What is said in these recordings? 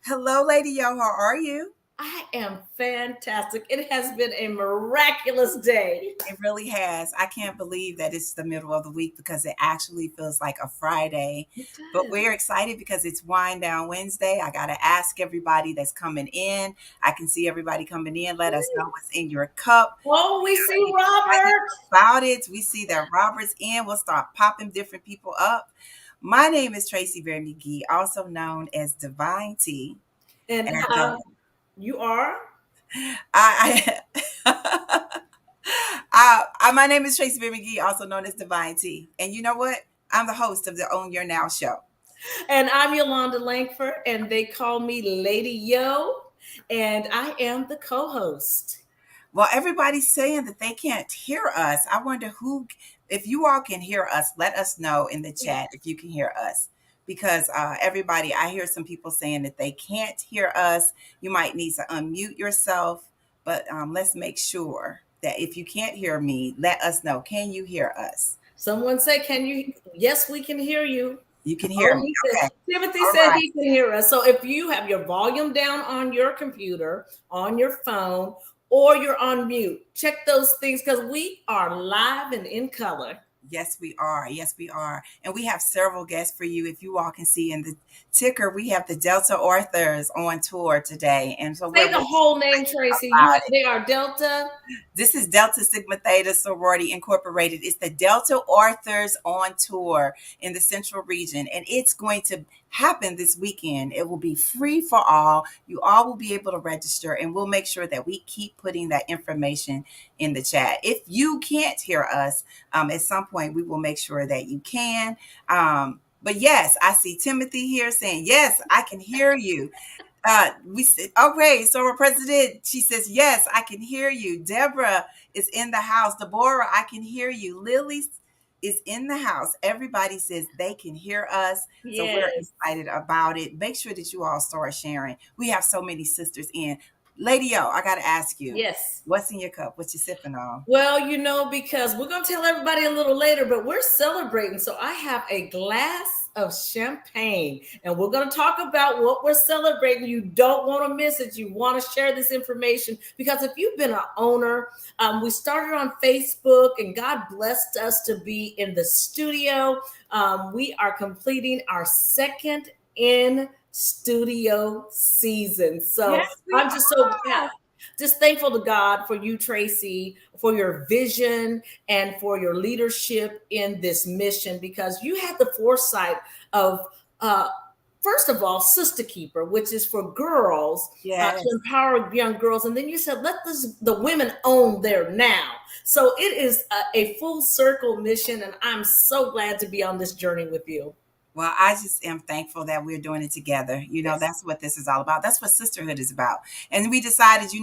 Hello, Lady Yo. How are you? I am fantastic. It has been a miraculous day. It really has. I can't believe that it's the middle of the week because it actually feels like a Friday. It But does. we're excited because it's Wine Down Wednesday. I got to ask everybody that's coming in. I can see everybody coming in. Let us know what's in your cup. Oh, we see We're excited Robert. about it. We see that Robert's in. We'll start popping different people up. My name is Tracy Bear McGee, also known as Divine T. And And you are? I my name is Tracy Bear McGee, also known as Divine T. And you know what? I'm the host of the Own Your Now show. And I'm Yolanda Langford, and they call me Lady Yo, and I am the co host. Well, everybody's saying that they can't hear us. I wonder if you all can hear us, let us know in the chat if you can hear us. Because everybody, I hear some people saying that they can't hear us. You might need to unmute yourself, but let's make sure that if you can't hear me, let us know. Can you hear us? Someone say, can you? Yes, we can hear you. You can hear Oh, me. he said, Okay. Timothy All said right. he can hear us. So if you have your volume down on your computer, on your phone, or you're on mute, check those things because we are live and in color. Yes, we are. Yes, we are. And we have several guests for you. If you all can see in the ticker, we have the Delta Authors on tour today. And so we're Say the really whole name, Tracy. about it. They are Delta. This is Delta Sigma Theta Sorority Incorporated. It's the Delta Authors on tour in the Central Region, and it's going to happen this weekend. It will be free for all. You all will be able to register, and we'll make sure that we keep putting that information in the chat. If you can't hear us, at some point, we will make sure that you can. But yes, I see Timothy here saying, yes, I can hear you. We said, okay, so our president, she says, yes, I can hear you. Deborah is in the house. Deborah, I can hear you. Lily is in the house. Everybody says they can hear us. So we're Yes. excited about it. Make sure that you all start sharing. We have so many sisters in. Lady O, I got to ask you, Yes. what's in your cup? What you sipping on? Well, because we're going to tell everybody a little later, but we're celebrating. So I have a glass of champagne, and we're going to talk about what we're celebrating. You don't want to miss it. You want to share this information because if you've been an owner, we started on Facebook, and God blessed us to be in the studio. We are completing our second in studio season. So Yes, we I'm just so are. just thankful to God for you, Tracy, for your vision and for your leadership in this mission because you had the foresight of, first of all, Sister Keeper, which is for girls to Yes. empower young girls. And then you said, the women own their now. So it is a full circle mission. And I'm so glad to be on this journey with you. Well, I just am thankful that we're doing it together. Yes. That's what this is all about. That's what sisterhood is about. And we decided, you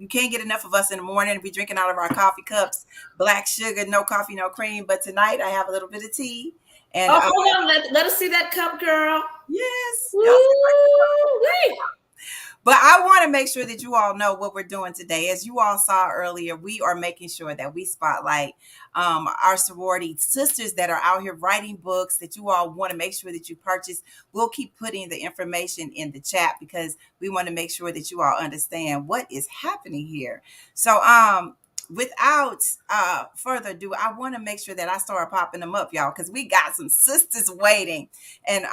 can't get enough of us in the morning. We drinking out of our coffee cups, black sugar, no coffee, no cream. But tonight I have a little bit of tea. And Oh, hold on. Let us see that cup, girl. yes, y'all see my Woo-wee. But I want to make sure that you all know what we're doing today. As you all saw earlier, we are making sure that we spotlight our sorority sisters that are out here writing books that you all want to make sure that you purchase. We'll keep putting the information in the chat because we want to make sure that you all understand what is happening here. So, without further ado, I want to make sure that I start popping them up, y'all, because we got some sisters waiting. And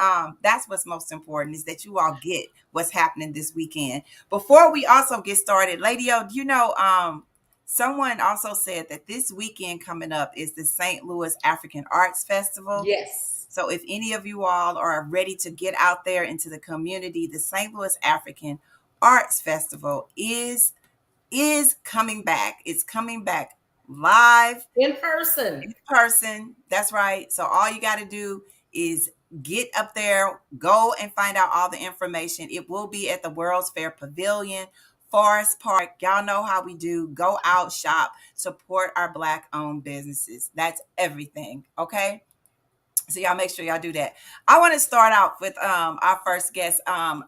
that's what's most important is that you all get what's happening this weekend. Before we also get started, Lady O, someone also said that this weekend coming up is the St. Louis African Arts Festival. Yes. So if any of you all are ready to get out there into the community, the St. Louis African Arts Festival is coming back. It's coming back live In person. in person. That's right. So all you got to do is get up there, go and find out all the information. It will be at the World's Fair Pavilion, Forest Park. Y'all know how we do. Go out, shop, support our Black owned businesses. That's everything. Okay. So y'all make sure y'all do that. I want to start out with our first guest.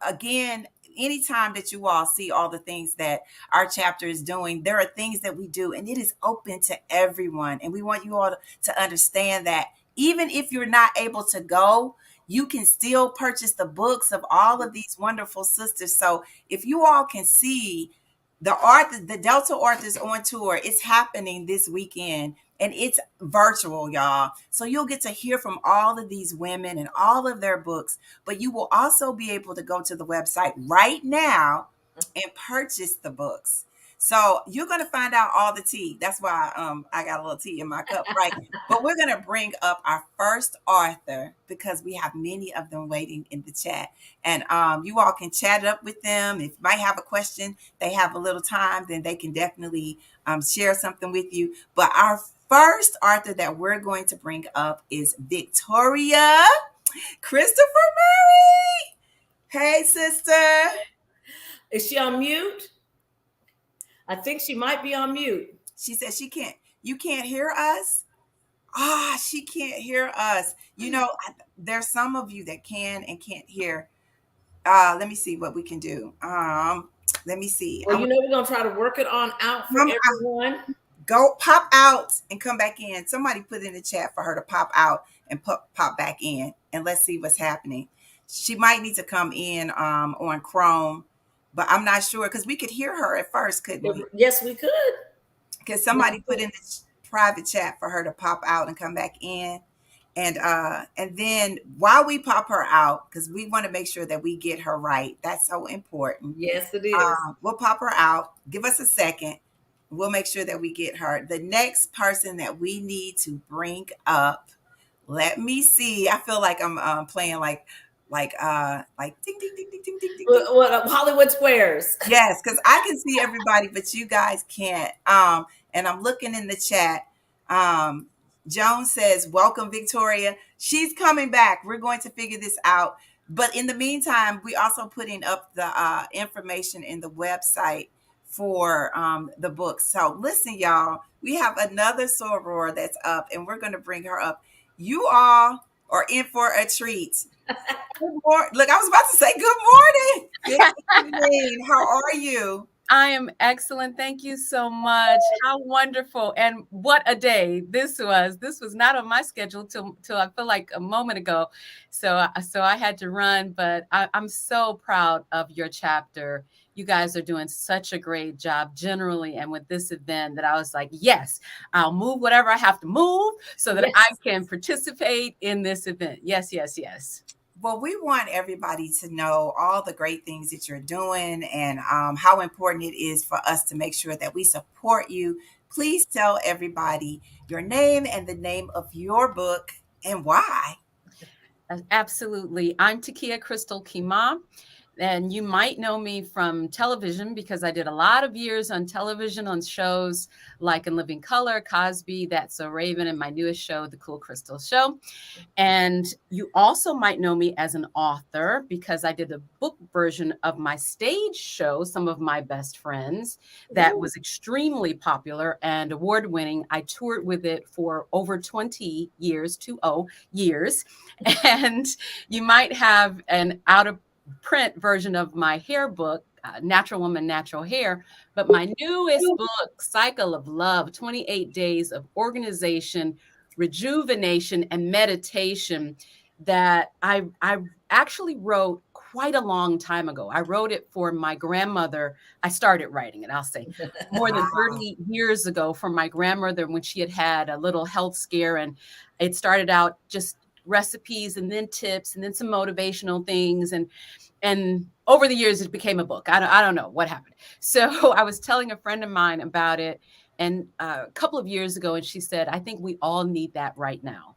Again, anytime that you all see all the things that our chapter is doing, there are things that we do, and it is open to everyone. And we want you all to understand that even if you're not able to go, you can still purchase the books of all of these wonderful sisters. So if you all can see the Delta Authors on tour, it's happening this weekend and it's virtual, y'all. So you'll get to hear from all of these women and all of their books, but you will also be able to go to the website right now and purchase the books. So you're going to find out all the tea. That's why I got a little tea in my cup, right? But we're going to bring up our first author because we have many of them waiting in the chat. And you all can chat up with them. If you might have a question, they have a little time, then they can definitely share something with you. But our first author that we're going to bring up is Victoria Christopher Murray. Hey, sister. Is she on mute? I think she might be on mute. She said she can't. You can't hear us? She can't hear us. You know, there's some of you that can and can't hear. Let me see what we can do. Let me see. Well, we're gonna try to work it on out for everyone. Go pop out and come back in. Somebody put in the chat for her to pop out and pop back in, and let's see what's happening. She might need to come in on Chrome, but I'm not sure because we could hear her at first, couldn't we? Yes, we could. Because somebody put in the private chat for her to pop out and come back in. And then while we pop her out, because we want to make sure that we get her right. That's so important. Yes, it is. We'll pop her out. Give us a second. We'll make sure that we get her. The next person that we need to bring up, let me see. I feel like I'm playing like ding ding ding ding ding ding ding. What Hollywood Squares? Yes, because I can see everybody, but you guys can't. And I'm looking in the chat. Joan says, "Welcome, Victoria." She's coming back. We're going to figure this out. But in the meantime, we also putting up the information in the website for the book. So listen, y'all, we have another soror that's up, and we're going to bring her up. You all are in for a treat. Look, I was about to say good morning. Good evening. How are you? I am excellent. Thank you so much. How wonderful. And what a day this was. This was not on my schedule till I feel like a moment ago. So I had to run, but I'm so proud of your chapter. You guys are doing such a great job generally. And with this event that I was like, yes, I'll move whatever I have to move so that I can participate in this event. Yes, yes, yes. Well, we want everybody to know all the great things that you're doing and how important it is for us to make sure that we support you. Please tell everybody your name and the name of your book and why. Absolutely. I'm Takia Crystal Kima. And you might know me from television because I did a lot of years on television on shows like In Living Color, Cosby, That's So Raven, and my newest show, The Cool Crystal Show. And you also might know me as an author because I did a book version of my stage show, Some of My Best Friends, that was extremely popular and award-winning. I toured with it for over 20 years, 20 years. And you might have an out-of-print version of my hair book, Natural Woman, Natural Hair. But my newest book, Cycle of Love, 28 Days of Organization, Rejuvenation, and Meditation, that I actually wrote quite a long time ago. I wrote it for my grandmother. I started writing it, I'll say, more than 30 years ago for my grandmother when she had a little health scare. And it started out just recipes and then tips and then some motivational things. And over the years, it became a book. I don't know what happened. So I was telling a friend of mine about it and a couple of years ago, and she said, I think we all need that right now.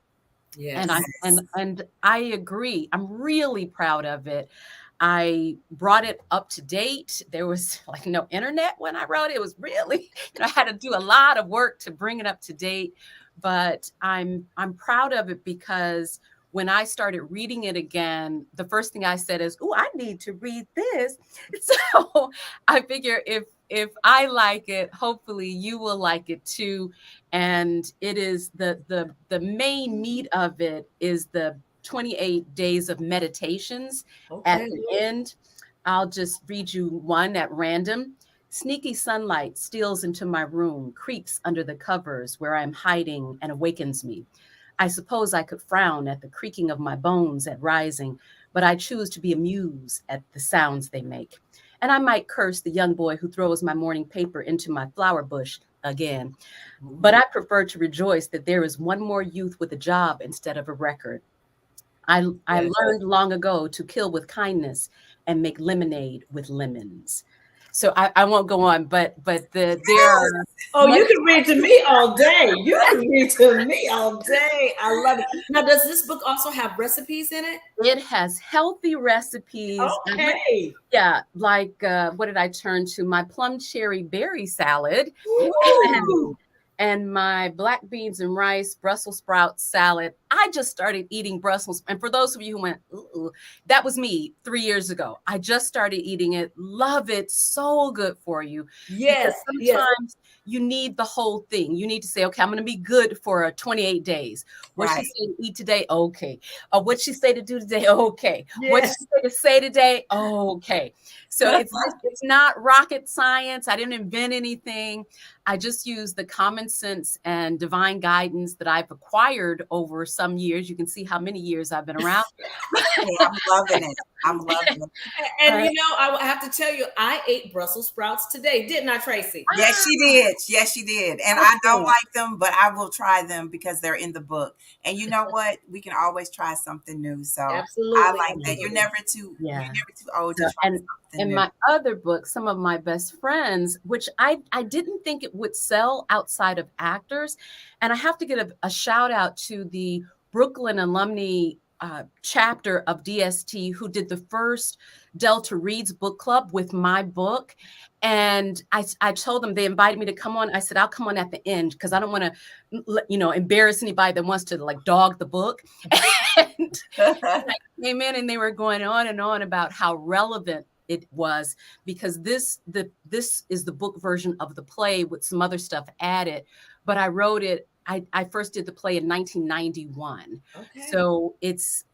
Yes. And I agree. I'm really proud of it. I brought it up to date. There was like no internet when I wrote it. It was really, I had to do a lot of work to bring it up to date. But I'm proud of it because when I started reading it again, the first thing I said is, "Oh, I need to read this." So I figure if I like it, hopefully you will like it too. And it is the main meat of it is the 28 days of meditations. At the end. I'll just read you one at random. Sneaky sunlight steals into my room, creeps under the covers where I'm hiding and awakens me. I suppose I could frown at the creaking of my bones at rising, but I choose to be amused at the sounds they make. And I might curse the young boy who throws my morning paper into my flower bush again. But I prefer to rejoice that there is one more youth with a job instead of a record. I Yes. learned long ago to kill with kindness and make lemonade with lemons. So I won't go on, but there are Oh, you can read to me all day. You can read to me all day. I love it. Now, does this book also have recipes in it? it has healthy recipes. Okay. Yeah, like what did I turn to? My plum cherry berry salad. Ooh. And my black beans and rice Brussels sprout salad. I just started eating Brussels. And for those of you who went, ooh, that was me 3 years ago. I just started eating it. Love it. So good for you. Because Yes, yes. sometimes you need the whole thing. You need to say, okay, I'm going to be good for 28 days. What she Right. say to eat today? Okay. What she say to do today? Okay. What Yes. she say today? Okay. So it's not rocket science. I didn't invent anything. I just use the common sense and divine guidance that I've acquired over some years. You can see how many years I've been around. Hey, I'm loving it. I'm loving it. And you know, I have to tell you, I ate Brussels sprouts today, didn't I, Tracy? Yes, she did. Yes, she did. And I don't like them, but I will try them because they're in the book. And you know what? We can always try something new. So Absolutely. I like that. You're never too Yeah. you're never too old to So, try and something in new. my other book, some of my best friends, which I didn't think it would sell outside of actors. And I have to give a shout out to the Brooklyn alumni chapter of DST who did the first Delta Reads book club with my book. And I told them, they invited me to come on. I said, I'll come on at the end because I don't want to, embarrass anybody that wants to like dog the book. And I came in and they were going on and on about how relevant it was because this is the book version of the play with some other stuff added. But I wrote it. I first did the play in 1991. Okay. So it's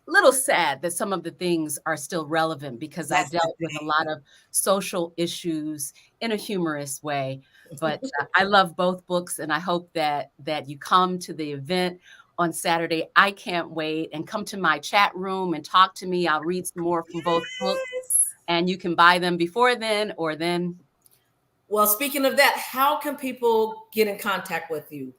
a little sad that some of the things are still relevant because That's I the dealt with a thing. lot of social issues in a humorous way. But I love both books, and I hope that you come to the event on Saturday. I can't wait, and come to my chat room and talk to me. I'll read some more from both books, Yes. and you can buy them before then or then. Well, speaking of that, how can people get in contact with you?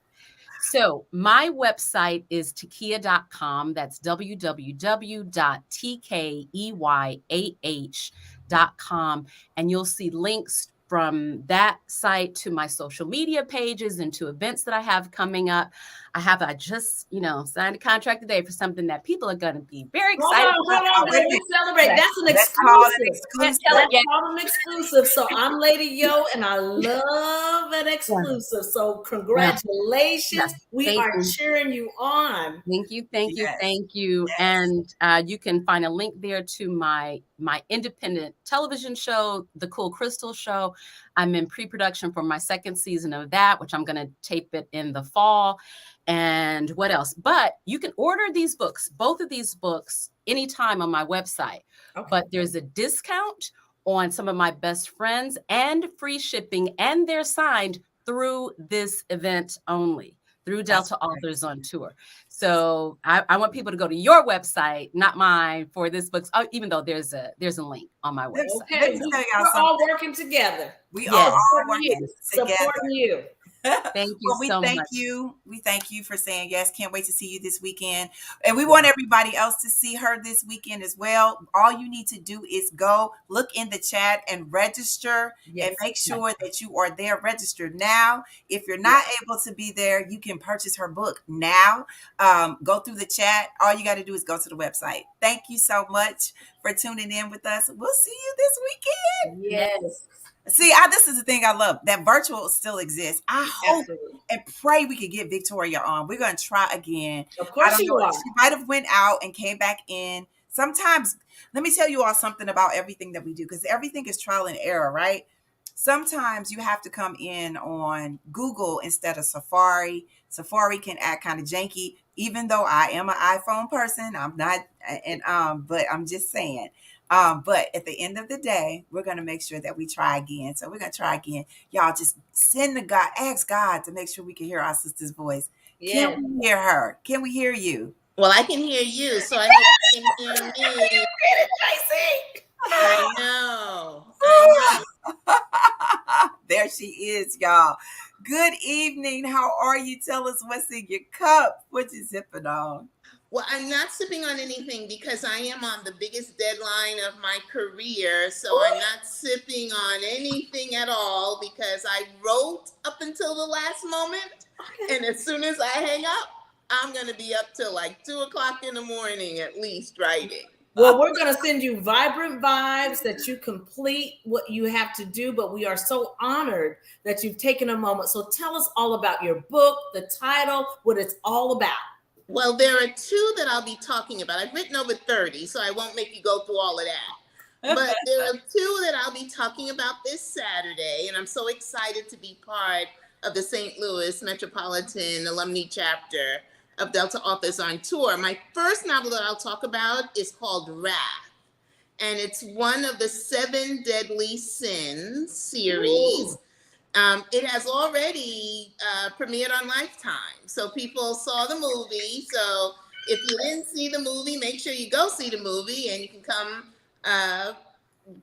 So my website is takia.com. That's www.takeyah.com. And you'll see links from that site to my social media pages and to events that I have coming up. I just, signed a contract today for something that people are going to be very excited Hold on. Wait a We minute. celebrate. That's an Let's call it exclusive. exclusive. That's called an exclusive. So I'm Lady Yo, and I love an exclusive. So congratulations. We Thank are you. cheering you on. Thank you. Yes. Thank you. Yes. And you can find a link there to my independent television show, The Cool Crystal Show. I'm in pre-production for my second season of that, which I'm going to tape it in the fall. And what else? But you can order these books, both of these books, anytime on my website. Okay. But there's a discount on some of my best friends and free shipping, and they're signed through this event only, through Delta Authors on Tour. So I want people to go to your website, not mine, for this book. Oh, even though there's a link on my website. Okay, we're all working together. We are all working together. Supporting you. Thank you so much. We thank you for saying yes. Can't wait to see you this weekend. And we want everybody else to see her this weekend as well. All you need to do is go look in the chat and register and make sure that you are there registered now. If you're not able to be there, you can purchase her book now. Go through the chat. All you got to do is go to the website. Thank you so much for tuning in with us. We'll see you this weekend. Yes. See, this is the thing I love. That virtual still exists. I hope and pray we could get Victoria on. We're going to try again. Of course She might have went out and came back in. Sometimes, let me tell you all something about everything that we do, because everything is trial and error, right? Sometimes you have to come in on Google instead of Safari. Safari can act kind of janky, even though I am an iPhone person. I'm not, but I'm just saying. But at the end of the day, we're going to make sure that we try again. So we're going to try again. Y'all just ask God to make sure we can hear our sister's voice. Yes. Can we hear her? Can we hear you? Well, I can hear you, so I hope you can hear me. Tracy. I know. I know. There she is, y'all. Good evening. How are you? Tell us what's in your cup. What you sipping on? Well, I'm not sipping on anything because I am on the biggest deadline of my career. So I'm not sipping on anything at all because I wrote up until the last moment. Okay. And as soon as I hang up, I'm going to be up till like 2 o'clock in the morning at least writing. Well, we're going to send you vibrant vibes that you complete what you have to do, but we are so honored that you've taken a moment. So tell us all about your book, the title, what it's all about. Well, there are 2 that I'll be talking about. I've written over 30, so I won't make you go through all of that. But there are 2 that I'll be talking about this Saturday, and I'm so excited to be part of the St. Louis Metropolitan Alumni Chapter of Delta Authors on Tour. My first novel that I'll talk about is called Wrath, and it's one of the 7 Deadly Sins series. Ooh. It has already premiered on Lifetime, so people saw the movie. So if you didn't see the movie, make sure you go see the movie, and you can come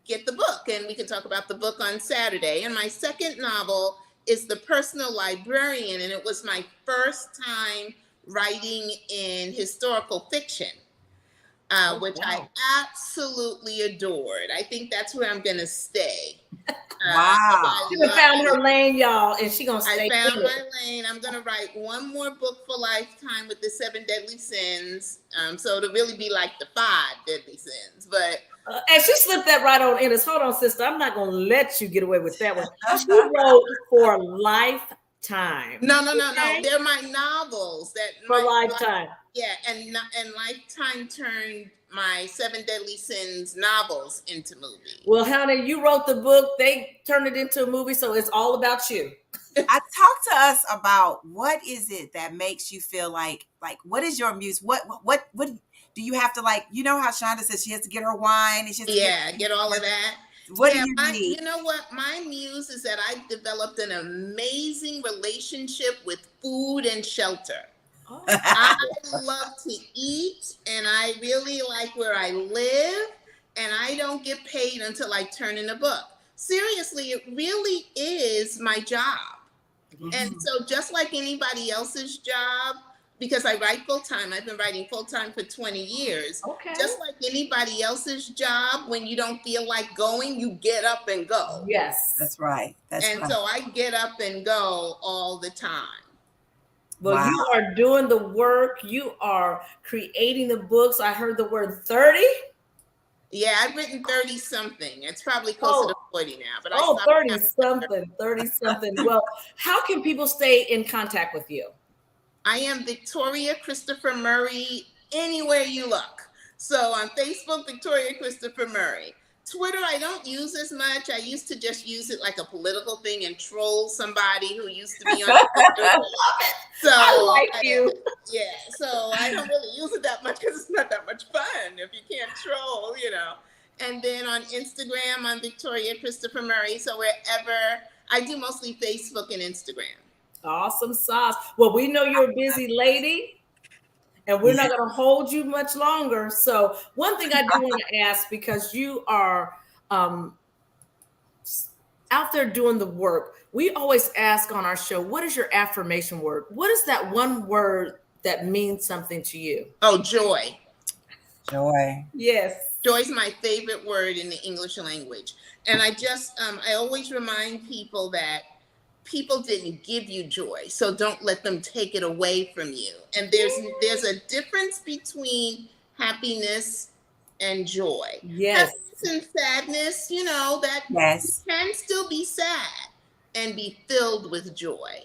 get the book, and we can talk about the book on Saturday. And my second novel is The Personal Librarian, and it was my first time writing in historical fiction, which I absolutely adored. I think that's where I'm going to stay. Wow. She found her lane, y'all, and she's going to stay. I found my lane. I'm going to write one more book for Lifetime with the 7 Deadly Sins. So it'll really be like the 5 Deadly Sins. But and she slipped that right on in us. Hold on, sister. I'm not going to let you get away with that one. She wrote for Lifetime. No. They're my novels that for Lifetime. And Lifetime turned my 7 Deadly Sins novels into movies. Well, honey, you wrote the book. They turned it into a movie, so it's all about you. Talk to us about what is it that makes you feel like what is your muse? What do you have to you know how Shonda says she has to get her wine and she has to get all of that. What do you need? You know what? My muse is that I've developed an amazing relationship with food and shelter. Oh. I love to eat, and I really like where I live, and I don't get paid until I turn in a book. Seriously, it really is my job. Mm-hmm. And so just like anybody else's job, because I write full-time, I've been writing full-time for 20 years. Okay. Just like anybody else's job, when you don't feel like going, you get up and go. Yes. That's right. So I get up and go all the time. Well, wow. You are doing the work. You are creating the books. I heard the word 30. Yeah, I've written 30 something. It's probably closer to 40 now. But 30 something. Well, how can people stay in contact with you? I am Victoria Christopher Murray anywhere you look. So on Facebook, Victoria Christopher Murray. Twitter, I don't use as much. I used to just use it like a political thing and troll somebody who used to be on Twitter. So I like you. Yeah, so I don't really use it that much because it's not that much fun if you can't troll, you know. And then on Instagram, I'm Victoria Christopher Murray. So wherever, I do mostly Facebook and Instagram. Awesome sauce. Well, we know you're a busy lady, and we're not going to hold you much longer. So one thing I do want to ask, because you are out there doing the work, we always ask on our show, what is your affirmation word? What is that one word that means something to you? Oh, joy. Joy. Yes. Joy is my favorite word in the English language. And I always remind people that people didn't give you joy, so don't let them take it away from you. And there's a difference between happiness and joy. Yes. Happiness and sadness, you know, that can still be sad and be filled with joy.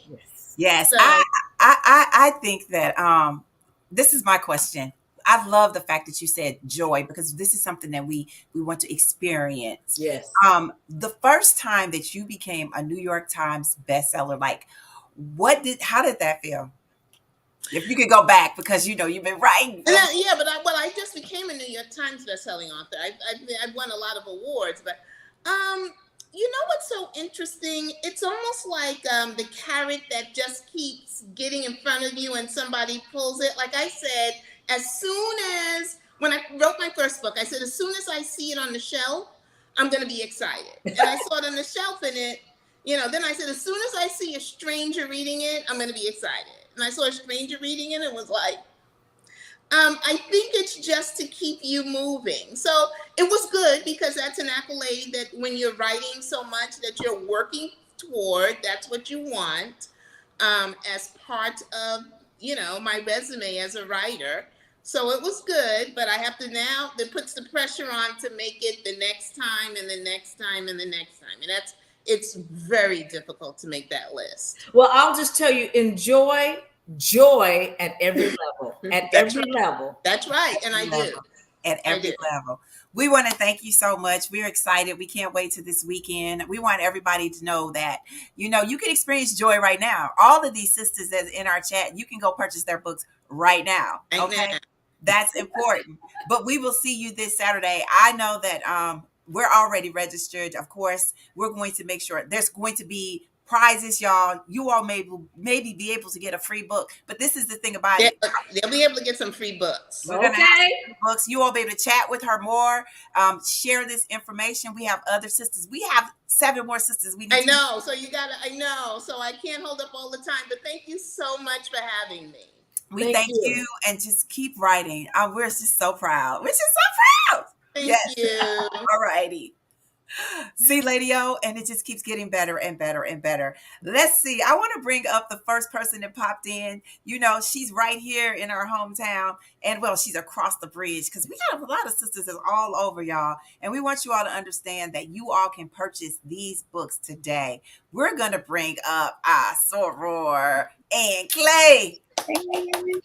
Yes. So, I think that this is my question. I love the fact that you said joy, because this is something that we want to experience. Yes. The first time that you became a New York Times bestseller, how did that feel? If you could go back, because you've been writing. I just became a New York Times bestselling author. I've won a lot of awards, but You know what's so interesting? It's almost like the carrot that just keeps getting in front of you and somebody pulls it. Like I said, as soon as, when I wrote my first book, I said, as soon as I see it on the shelf, I'm going to be excited. And I saw it on the shelf and then I said, as soon as I see a stranger reading it, I'm going to be excited. And I saw a stranger reading it and was like, I think it's just to keep you moving. So it was good because that's an accolade that when you're writing so much that you're working toward, that's what you want as part of, my resume as a writer. So it was good, but I have to now, that puts the pressure on to make it the next time and the next time and the next time. And it's very difficult to make that list. Well, I'll just tell you, enjoy joy at every level. At That's every right. level. That's right. And I do. At every level. We want to thank you so much. We're excited. We can't wait to this weekend. We want everybody to know that, you can experience joy right now. All of these sisters that's in our chat, you can go purchase their books right now. Okay. Amen. That's important. But we will see you this Saturday. I know that we're already registered. Of course, we're going to make sure there's going to be prizes, y'all. You all maybe be able to get a free book. But this is the thing about it. They'll be able to get some free books. We're gonna have free books. You all be able to chat with her more, share this information. We have other sisters. We have 7 more sisters. I know. So I know. So I can't hold up all the time. But thank you so much for having me. We thank you and just keep writing. We're just so proud. We're just so proud. Thank you. All righty. See, Lady O, and it just keeps getting better and better and better. Let's see. I want to bring up the first person that popped in. She's right here in our hometown, and she's across the bridge because we have a lot of sisters that's all over, y'all. And we want you all to understand that you all can purchase these books today. We're gonna bring up our soror Ann Clay.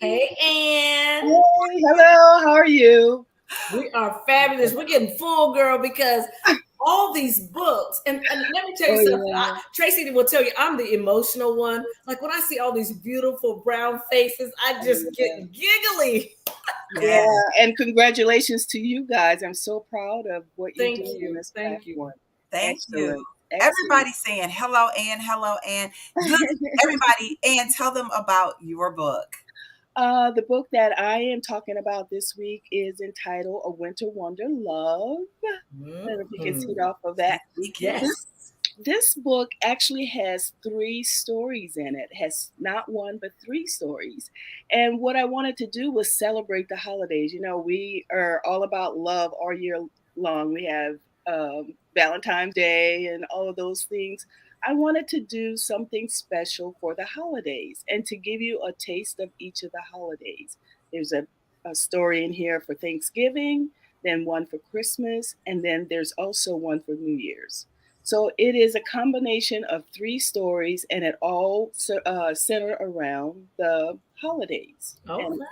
Hey, Ann. Hey, hello. How are you? We are fabulous. We're getting full, girl, because all these books, and let me tell you something. Yeah. Tracy will tell you I'm the emotional one. Like when I see all these beautiful brown faces, I just get giggly. Yeah, and congratulations to you guys. I'm so proud of what you're doing in this platform. Thank you. Excellent. Everybody's saying hello, Ann. Hello, Ann. Everybody, Ann, tell them about your book. The book that I am talking about this week is entitled A Winter Wonder Love. I don't know if you can see it off of that. Yes. This book actually has 3 stories in it. It has not 1, but 3 stories. And what I wanted to do was celebrate the holidays. We are all about love all year long. We have Valentine's Day and all of those things. I wanted to do something special for the holidays and to give you a taste of each of the holidays. There's a story in here for Thanksgiving, then one for Christmas, and then there's also one for New Year's. So it is a combination of 3 stories, and it all center around the holidays. And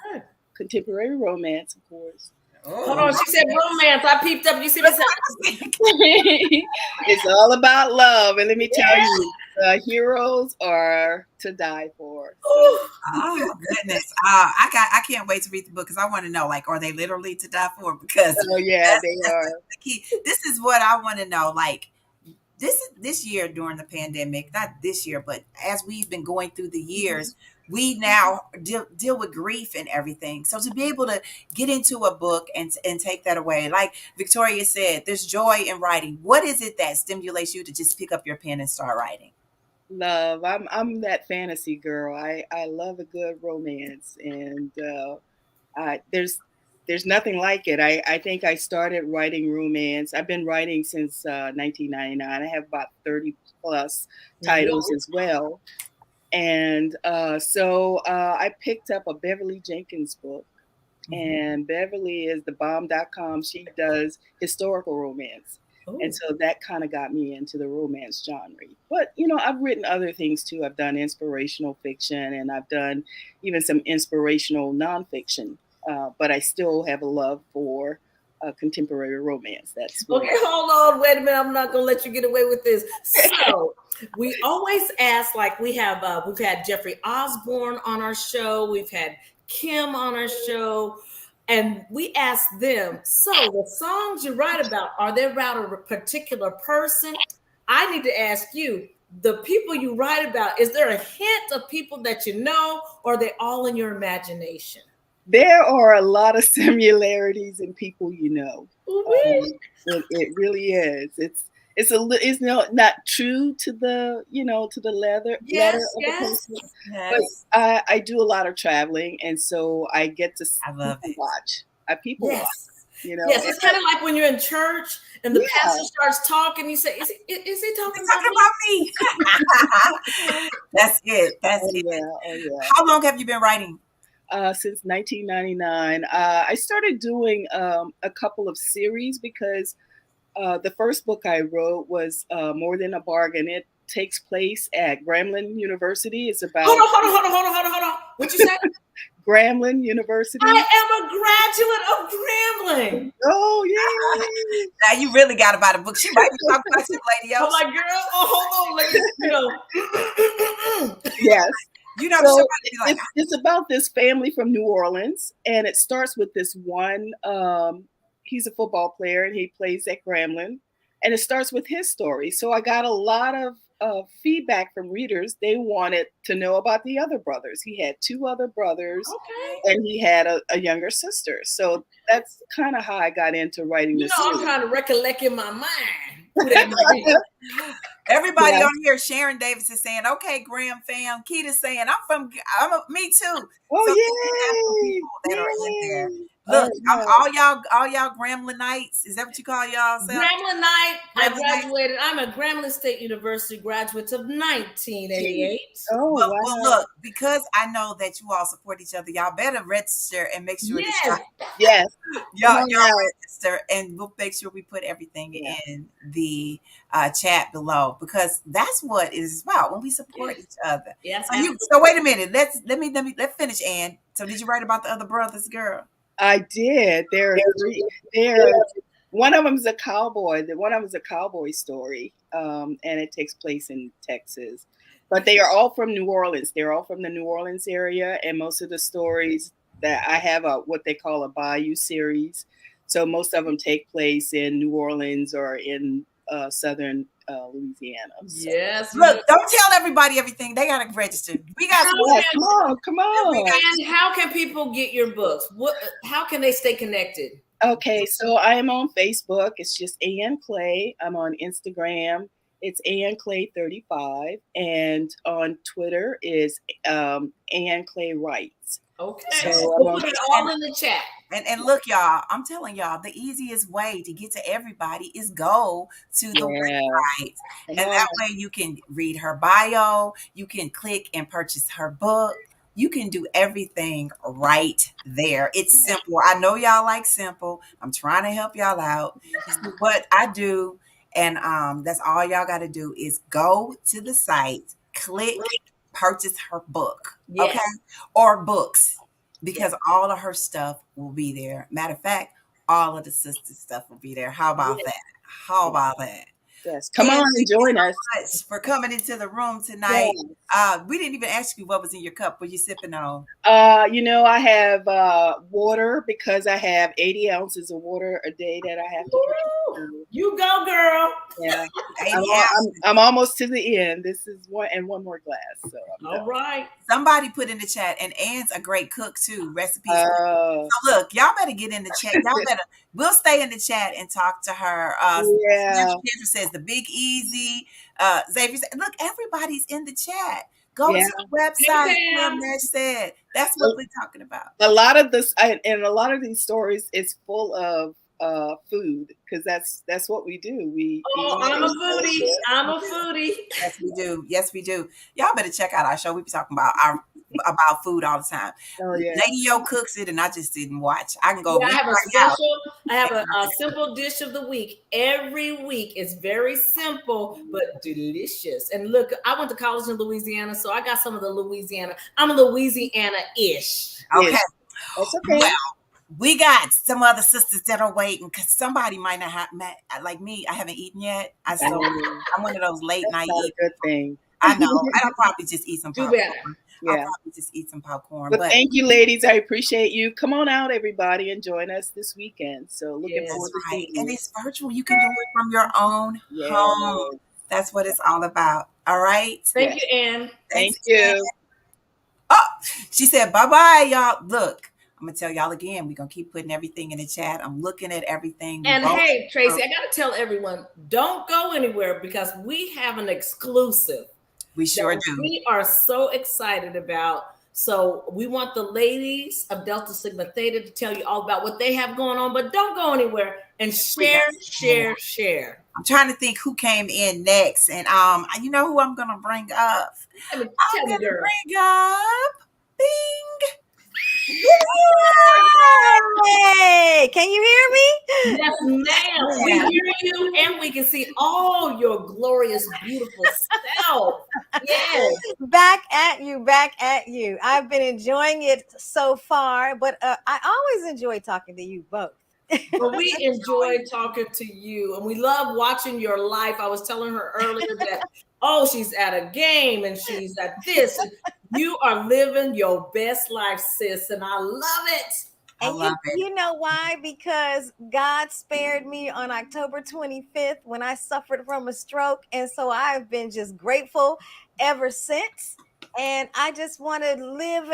contemporary romance, of course. Hold on, she said romance. I peeped up. You see this? It's all about love, and let me tell you, the heroes are to die for. Oh goodness! I can't wait to read the book because I want to know, are they literally to die for? Because they are. The key. This is what I want to know. This year during the pandemic, not this year, but as we've been going through the years. We now deal with grief and everything. So to be able to get into a book and take that away, like Victoria said, there's joy in writing. What is it that stimulates you to just pick up your pen and start writing? Love. I'm that fantasy girl. I love a good romance, and there's nothing like it. I think I started writing romance. I've been writing since 1999. I have about 30 plus titles as well. And so I picked up a Beverly Jenkins book, and Beverly is the bomb.com. She does historical romance. Ooh. And so that kind of got me into the romance genre. But, I've written other things too. I've done inspirational fiction, and I've done even some inspirational nonfiction. But I still have a love for contemporary romance. That's okay. Hold on, wait a minute. I'm not gonna let you get away with this. So we always ask, we've had Jeffrey Osborne on our show, we've had Kim on our show, and we ask them. So the songs you write about, are they about a particular person? I need to ask you, the people you write about, is there a hint of people that you know, or are they all in your imagination? There are a lot of similarities in people you know. It really is. It's not true to the to the letter Yes, of the yes. person, but Yes. I do a lot of traveling, and so I get to I love people it. watch. I people watch, Yes. you know. Yes, and it's kind of like when you're in church and the Yeah. pastor starts talking, you say, is he talking about Talking me? about me. That's it. That's Oh it. yeah, oh yeah. How long have you been writing? Since 1999, I started doing a couple of series because the first book I wrote was More Than a Bargain. It takes place at Grambling University. It's about Hold on. What you say? Grambling University. I am a graduate of Grambling. Oh, yay! Now you really got about a book. She might be talking about you, lady. I'm like, girl, hold on, lady. Yes. You know, So somebody be like, it's about this family from New Orleans, and it starts with this one. He's a football player, and he plays at Grambling, and it starts with his story. So I got a lot of feedback from readers. They wanted to know about the other brothers. He had two other brothers, Okay. and he had a younger sister. So that's kind of how I got into writing this I'm series. trying to recollect in my mind who that might be. everybody Yeah. on here. Sharon Davis is saying, "Okay, Graham fam." Keita's saying, me too." Oh, So yay! people that are in there. Yay! Look, Oh, all y'all Gremlinites. Is that what you call y'all? Grambling Night. I Grambling Night? graduated. I'm a Grambling State University graduate of 1988. oh, Well, wow. look, because I know that you all support each other, y'all better register and make sure Yes. Yes. y'all Come on out. register, and we'll make sure we put everything Yeah. in the chat below, because that's what it is about, when we support each other. Yes. So wait a minute. Let's finish, Ann. So did you write about the other brothers, girl? I did. There are three. One of them is a cowboy. One of them is a cowboy story, and it takes place in Texas. But they are all from New Orleans. They're all from the New Orleans area, and most of the stories that I have what they call a Bayou series. So most of them take place in New Orleans or in southern Louisiana. So. Yes. Look, don't tell everybody everything. They gotta register. We got some. Yeah, come on. And how can people get your books? How can they stay connected? Okay, so I am on Facebook. It's just Ann Clay. I'm on Instagram. It's Ann Clay 35, and on Twitter is Ann Clay Writes. Okay, So we'll put it all in the chat. And look, y'all, I'm telling y'all, the easiest way to get to everybody is go to the website. And that way you can read her bio, you can click and purchase her book. You can do everything right there. It's simple. I know y'all like simple. I'm trying to help y'all out. So what I do, and that's all y'all got to do, is go to the site, click, purchase her book. Yes. Okay, or books, because all of her stuff will be there. Matter of fact, all of the sister stuff will be there. How about that? How about that? Yes, come on and join us. Much for coming into the room tonight. We didn't even ask you what was in your cup. What you sipping on? I have water, because I have 80 ounces of water a day that I have to drink. You go, girl. Yeah, I'm almost to the end. This is one more glass. So all right. Somebody put in the chat, and Ann's a great cook too. Recipes. So look, y'all better get in the chat. We'll stay in the chat and talk to her. Kendra says the Big Easy. Xavier said, look, everybody's in the chat. Go to the website. Nash said that's what we're talking about. A lot of this, and a lot of these stories is full of food, because that's what we do. I'm a foodie. I'm a foodie. Yes, we do. Yes, we do. Y'all better check out our show. We be talking about food all the time. Oh, yeah. Lady Yo cooks it, and I just didn't watch. I can go. I have a simple dish of the week every week. It's very simple but delicious. And look, I went to college in Louisiana, so I got some of the Louisiana. I'm a Louisiana-ish. Okay, that's okay. Well, we got some other sisters that are waiting, because somebody might not have met, like me. I haven't eaten yet. I'm one of those late night eaters. Good thing. I know. I'll probably just eat some popcorn. Yeah. I'll probably just eat some popcorn. But thank you, ladies. I appreciate you. Come on out, everybody, and join us this weekend. So looking forward to seeing you. And it's virtual. You can do it from your own home. That's what it's all about. All right. Thank Yes. you, Ann. Thank Thanks, Ann. you. Oh, she said, bye bye, y'all. Look, I'm going to tell y'all again. We're going to keep putting everything in the chat. I'm looking at everything. And hey, Tracy, I got to tell everyone, don't go anywhere because we have an exclusive We sure that do. we are so excited about. So we want the ladies of Delta Sigma Theta to tell you all about what they have going on, but don't go anywhere and We got share, share. I'm trying to think who came in next. And you know who I'm gonna bring up? Tell me, I'm gonna girl. bring up Bing. Hey, can you hear me? Yes, ma'am. We hear you and we can see all your glorious, beautiful self. Yes. Back at you, back at you. I've been enjoying it so far, but I always enjoy talking to you both. Well, we enjoy talking to you and we love watching your life. I was telling her earlier that, oh, she's at a game and she's at this. You are living your best life, sis, and I love it. And you know why? Because God spared me on October 25th when I suffered from a stroke. And so I've been just grateful ever since. And I just want to live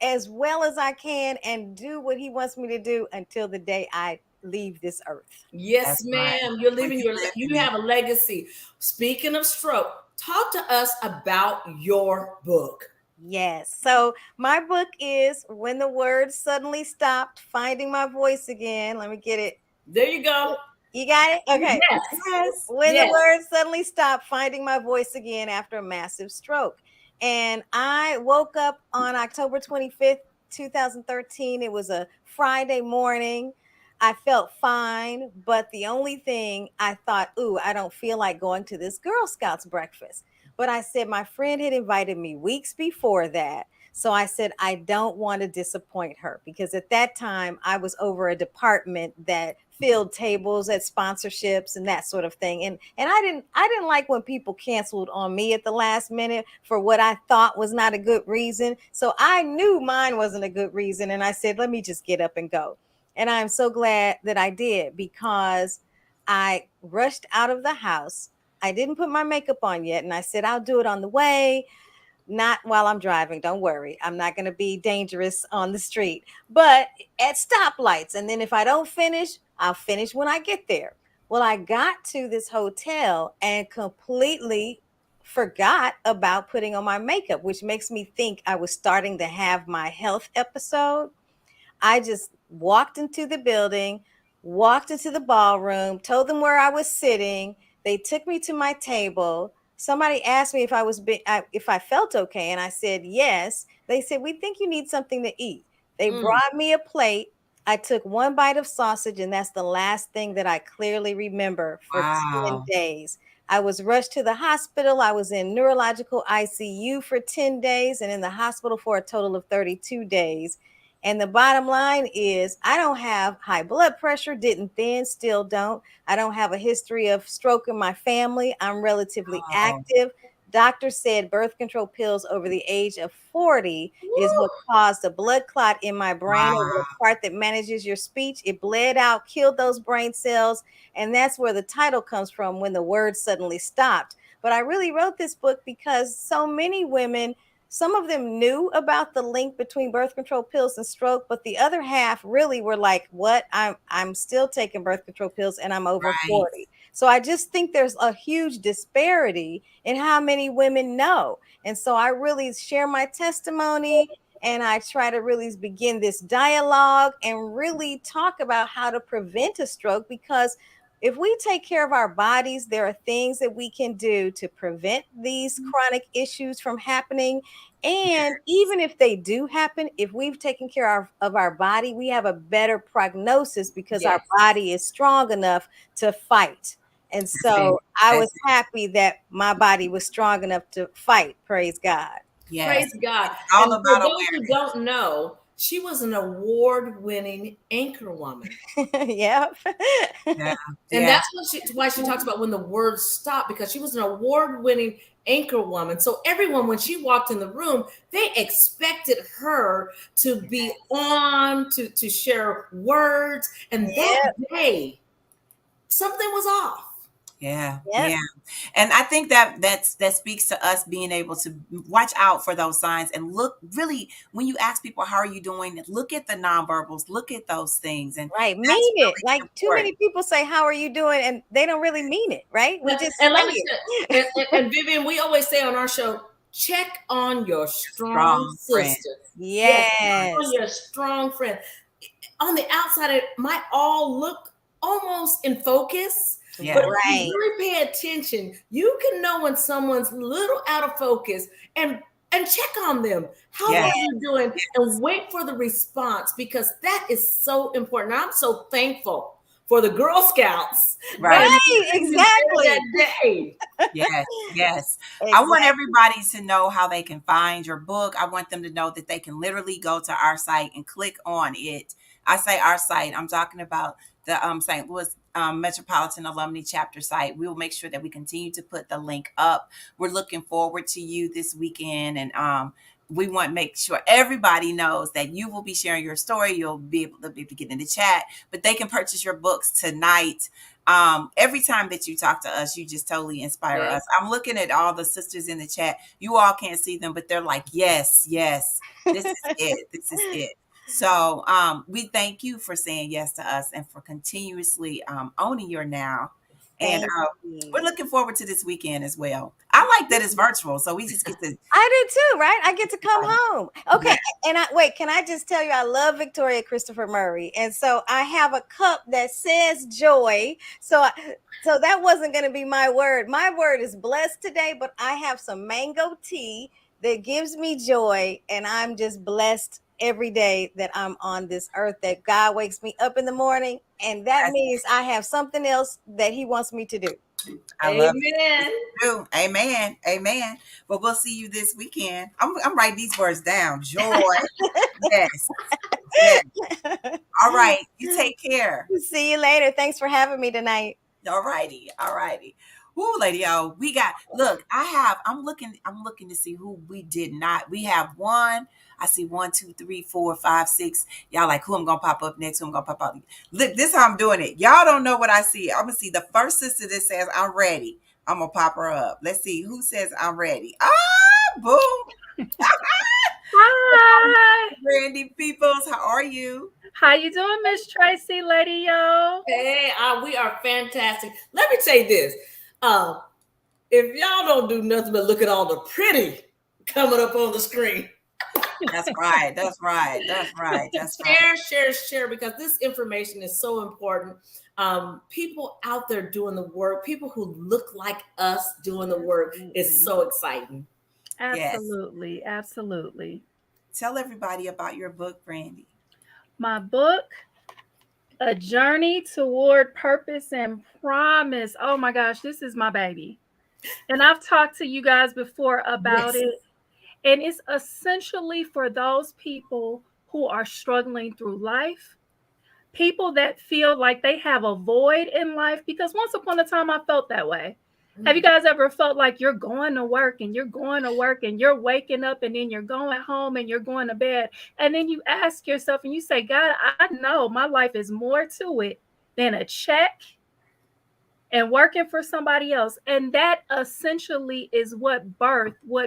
as well as I can and do what he wants me to do until the day I leave this earth. Yes, That's ma'am. right. You're leaving you have a legacy. Speaking of stroke, talk to us about your book. Yes. So my book is When the Words Suddenly Stopped, Finding My Voice Again. Let me get it. There you go. You got it? Okay. Yes. When the words suddenly stopped, finding my voice again after a massive stroke. And I woke up on October 25th, 2013. It was a Friday morning. I felt fine, but the only thing I thought, ooh, I don't feel like going to this Girl Scouts breakfast. But I said my friend had invited me weeks before that. So I said, I don't want to disappoint her because at that time I was over a department that filled tables at sponsorships and that sort of thing. And I didn't like when people canceled on me at the last minute for what I thought was not a good reason. So I knew mine wasn't a good reason. And I said, let me just get up and go. And I'm so glad that I did because I rushed out of the house. I didn't put my makeup on yet. And I said, I'll do it on the way. Not while I'm driving. Don't worry. I'm not going to be dangerous on the street, but at stoplights. And then if I don't finish, I'll finish when I get there. Well, I got to this hotel and completely forgot about putting on my makeup, which makes me think I was starting to have my health episode. I just walked into the building, walked into the ballroom, told them where I was sitting. They took me to my table. Somebody asked me if I felt okay, and I said yes. They said, we think you need something to eat. They brought me a plate. I took one bite of sausage, and that's the last thing that I clearly remember for 10 days. I was rushed to the hospital. I was in neurological ICU for 10 days and in the hospital for a total of 32 days. And the bottom line is I don't have high blood pressure, didn't then, still don't. I don't have a history of stroke in my family. I'm relatively active. Doctor said birth control pills over the age of 40 is what caused a blood clot in my brain over the part that manages your speech. It bled out, killed those brain cells. And that's where the title comes from, When the Words Suddenly Stopped. But I really wrote this book because so many women, some of them knew about the link between birth control pills and stroke, but the other half really were like, what? I'm still taking birth control pills and I'm over 40. So I just think there's a huge disparity in how many women know. And so I really share my testimony and I try to really begin this dialogue and really talk about how to prevent a stroke, because if we take care of our bodies, there are things that we can do to prevent these chronic issues from happening. And even if they do happen, if we've taken care of our body, we have a better prognosis because our body is strong enough to fight. And so I was happy that my body was strong enough to fight. Praise God. Yes. Praise God. All and about for those awareness. who don't know, she was an award-winning anchor woman. Yep. And that's why she talks about when the words stop, because she was an award-winning anchor woman. So everyone, when she walked in the room, they expected her to be on, to share words. And that day, something was off. Yeah, Yep. yeah. And I think that speaks to us being able to watch out for those signs and look really when you ask people how are you doing, look at the nonverbals, look at those things. And Right. that's Mean it. really Like too important. many people say, "How are you doing?" And they don't really mean it, right? We just And say let me say, it. and Vivian, we always say on our show, check on your strong Strong friend. sister. Yes, check Yes. on your strong friend. On the outside, it might all look almost in focus, but Yeah. if you Right. really pay attention, you can know when someone's a little out of focus and check on them. How Yeah. are you doing? And wait for the response because that is so important. I'm so thankful for the Girl Scouts. Right. Right. Exactly. That day. Yes, yes. I want Exactly. everybody to know how they can find your book. I want them to know that they can literally go to our site and click on it. I say our site, I'm talking about the St. Louis Metropolitan Alumni Chapter site. We will make sure that we continue to put the link up. We're looking forward to you this weekend, and we want to make sure everybody knows that you will be sharing your story. You'll be able to get in the chat, but they can purchase your books tonight. Every time that you talk to us, you just totally inspire us. I'm looking at all the sisters in the chat. You all can't see them, but they're like, yes, yes, this is it. This is it. So we thank you for saying yes to us and for continuously owning your now. And Thank you. we're looking forward to this weekend as well. I like that it's virtual, so we just get to. I do too, right? I get to come home. Okay. Yeah. And can I just tell you, I love Victoria Christopher Murray. And so I have a cup that says joy. So that wasn't going to be my word. My word is blessed today, but I have some mango tea that gives me joy. And I'm just blessed every day that I'm on this earth, that God wakes me up in the morning. And that means I have something else that he wants me to do. I love Amen. it. Amen. Amen. But we'll see you this weekend. I'm writing these words down. Joy. Yes. Yes. All right. You take care. See you later. Thanks for having me tonight. All righty. All righty. Woo, lady, oh, we got, look, I'm looking to see who we did not. We have one. I see 1, 2, 3, 4, 5, 6. Y'all like who I'm gonna pop up next, who I'm gonna pop up. Look, this is how I'm doing it. Y'all don't know what I see. I'm gonna see the first sister that says I'm ready. I'm gonna pop her up. Let's see who says I'm ready. Ah, boom. Hi. Brandy Peoples, how are you? How you doing, Miss Tracy, Lady Yo? Hey, we are fantastic. Let me tell you this. If y'all don't do nothing but look at all the pretty coming up on the screen. That's right. That's right. That's right. That's right. Share, because this information is so important. People out there doing the work, people who look like us doing the work is so exciting. Absolutely. Yes. Absolutely. Tell everybody about your book, Brandy. My book, A Journey Toward Purpose and Promise. Oh my gosh, this is my baby. And I've talked to you guys before about it. And it's essentially for those people who are struggling through life, people that feel like they have a void in life, because once upon a time I felt that way. Have you guys ever felt like you're going to work and you're going to work and you're waking up and then you're going home and you're going to bed, and then you ask yourself and you say, God, I know my life is more to it than a check and working for somebody else. And that essentially is what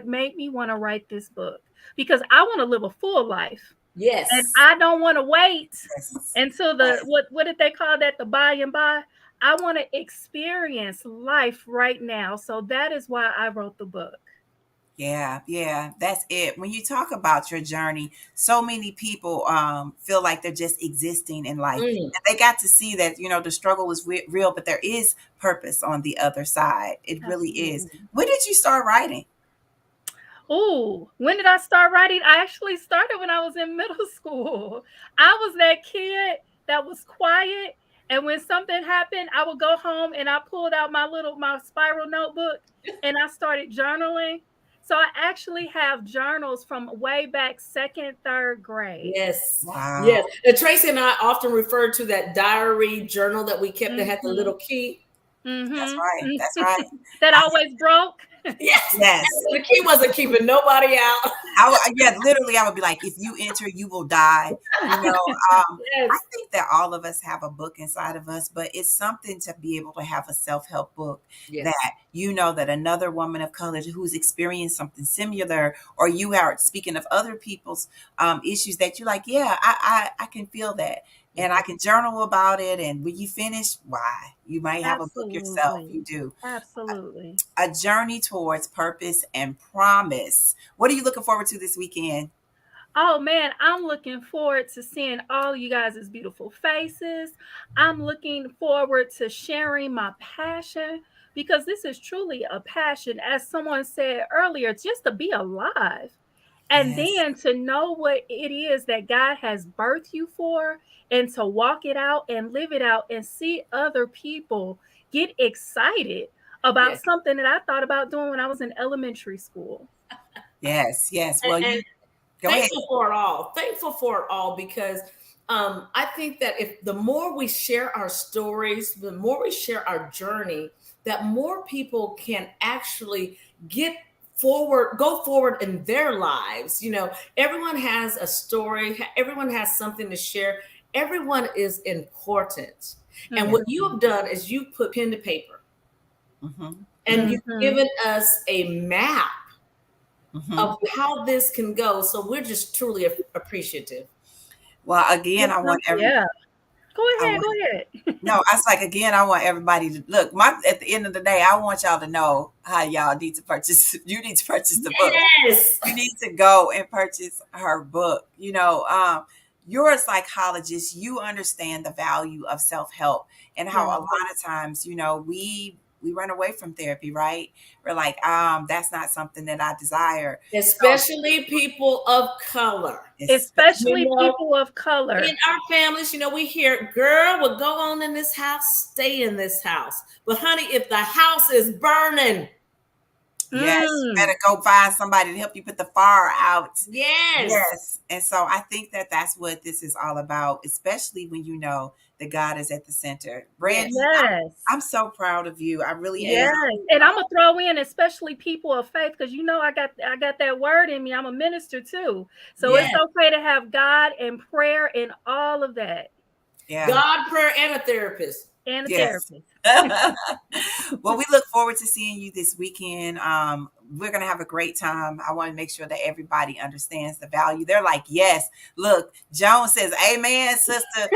made me want to write this book, because I want to live a full life. Yes. And I don't want to wait until what did they call that? The by and by. I want to experience life right now. So that is why I wrote the book. Yeah, that's it. When you talk about your journey, so many people feel like they're just existing in life. And they got to see that, the struggle is real, but there is purpose on the other side. It really is. When did you start writing? Oh, when did I start writing? I actually started when I was in middle school. I was that kid that was quiet. And when something happened, I would go home and I pulled out my spiral notebook and I started journaling. So I actually have journals from way back 2nd, 3rd grade. Yes. Wow. Yes. And Tracy and I often refer to that diary journal that we kept that had the little key. That's right. That's right. That always broke. Yes. Yes. The key wasn't keeping nobody out. Literally, I would be like, if you enter, you will die. Yes. I think that all of us have a book inside of us, but it's something to be able to have a self-help book Yes. that that another woman of color who's experienced something similar, or you are speaking of other people's issues that you're like, yeah, I can feel that. And I can journal about it. And when you finish, why? You might have a book yourself. You do. Absolutely. A journey towards purpose and promise. What are you looking forward to this weekend? Oh man, I'm looking forward to seeing all you guys' beautiful faces. I'm looking forward to sharing my passion because this is truly a passion, as someone said earlier, just to be alive. And Yes. then to know what it is that God has birthed you for, and to walk it out and live it out and see other people get excited about Yes. something that I thought about doing when I was in elementary school. Yes. Well, And go ahead. Thankful for it all because I think that if the more we share our stories, the more we share our journey, that more people can actually go forward in their lives. Everyone has a story, everyone has something to share, everyone is important. And what you have done is you put pen to paper, and you've given us a map of how this can go. So we're just truly appreciative. Well, again, I want everybody. Yeah. Go ahead. No, I was like, again, I want everybody to look. At the end of the day, I want y'all to know how y'all need to purchase. You need to purchase the book. Yes. You need to go and purchase her book. You're a psychologist. You understand the value of self-help and how a lot of times, we run away from therapy, right? We're like, that's not something that I desire. Especially people of color. Especially people of color. In our families, we hear, girl, well, go on in this house, stay in this house. But honey, if the house is burning, yes, you better go find somebody to help you put the fire out. Yes. And so I think that that's what this is all about, especially when you know that God is at the center. Brandy, yes. I'm so proud of you. I really am. Yes. And I'm gonna throw in especially people of faith, because I got that word in me. I'm a minister too. So it's okay to have God and prayer and all of that. Yeah. God, prayer, and a therapist. And a therapist. Well, we look forward to seeing you this weekend. We're going to have a great time. I want to make sure that everybody understands the value. They're like, yes, look, Joan says, amen, sister.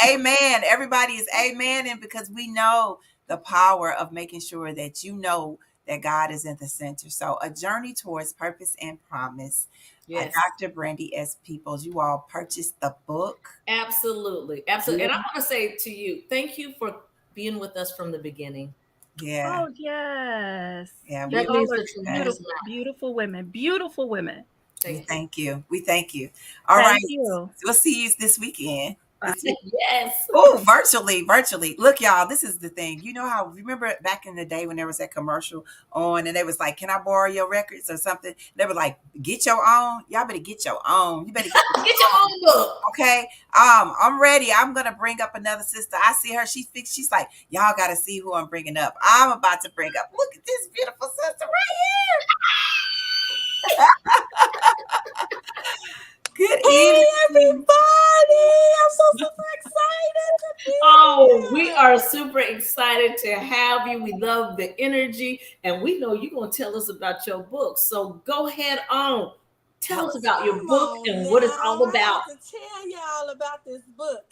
Amen. Everybody is amen. And because we know the power of making sure that that God is in the center. So a journey towards purpose and promise. Yes. Dr. Brandy S. Peoples, you all purchased the book. Absolutely. And I want to say to you, thank you for being with us from the beginning. Yeah. Oh, yes. Yeah. That means beautiful women. Beautiful women. Thank you. We thank you. All right. We'll see you this weekend. Yes. Oh, virtually. Look, y'all, this is the thing. You know how, remember back in the day when there was that commercial on and they was like, can I borrow your records or something? They were like, get your own. Y'all better get your own. You better get your own book. Okay. I'm ready. I'm going to bring up another sister. I see her. She's like, y'all got to see who I'm bringing up. I'm about to bring up. Look at this beautiful sister right here. Good evening, everybody. I'm so super excited to be here. We are super excited to have you. We love the energy, and we know you're going to tell us about your book. So go ahead on. Tell us about your book and what it's all about. I have to tell y'all about this book.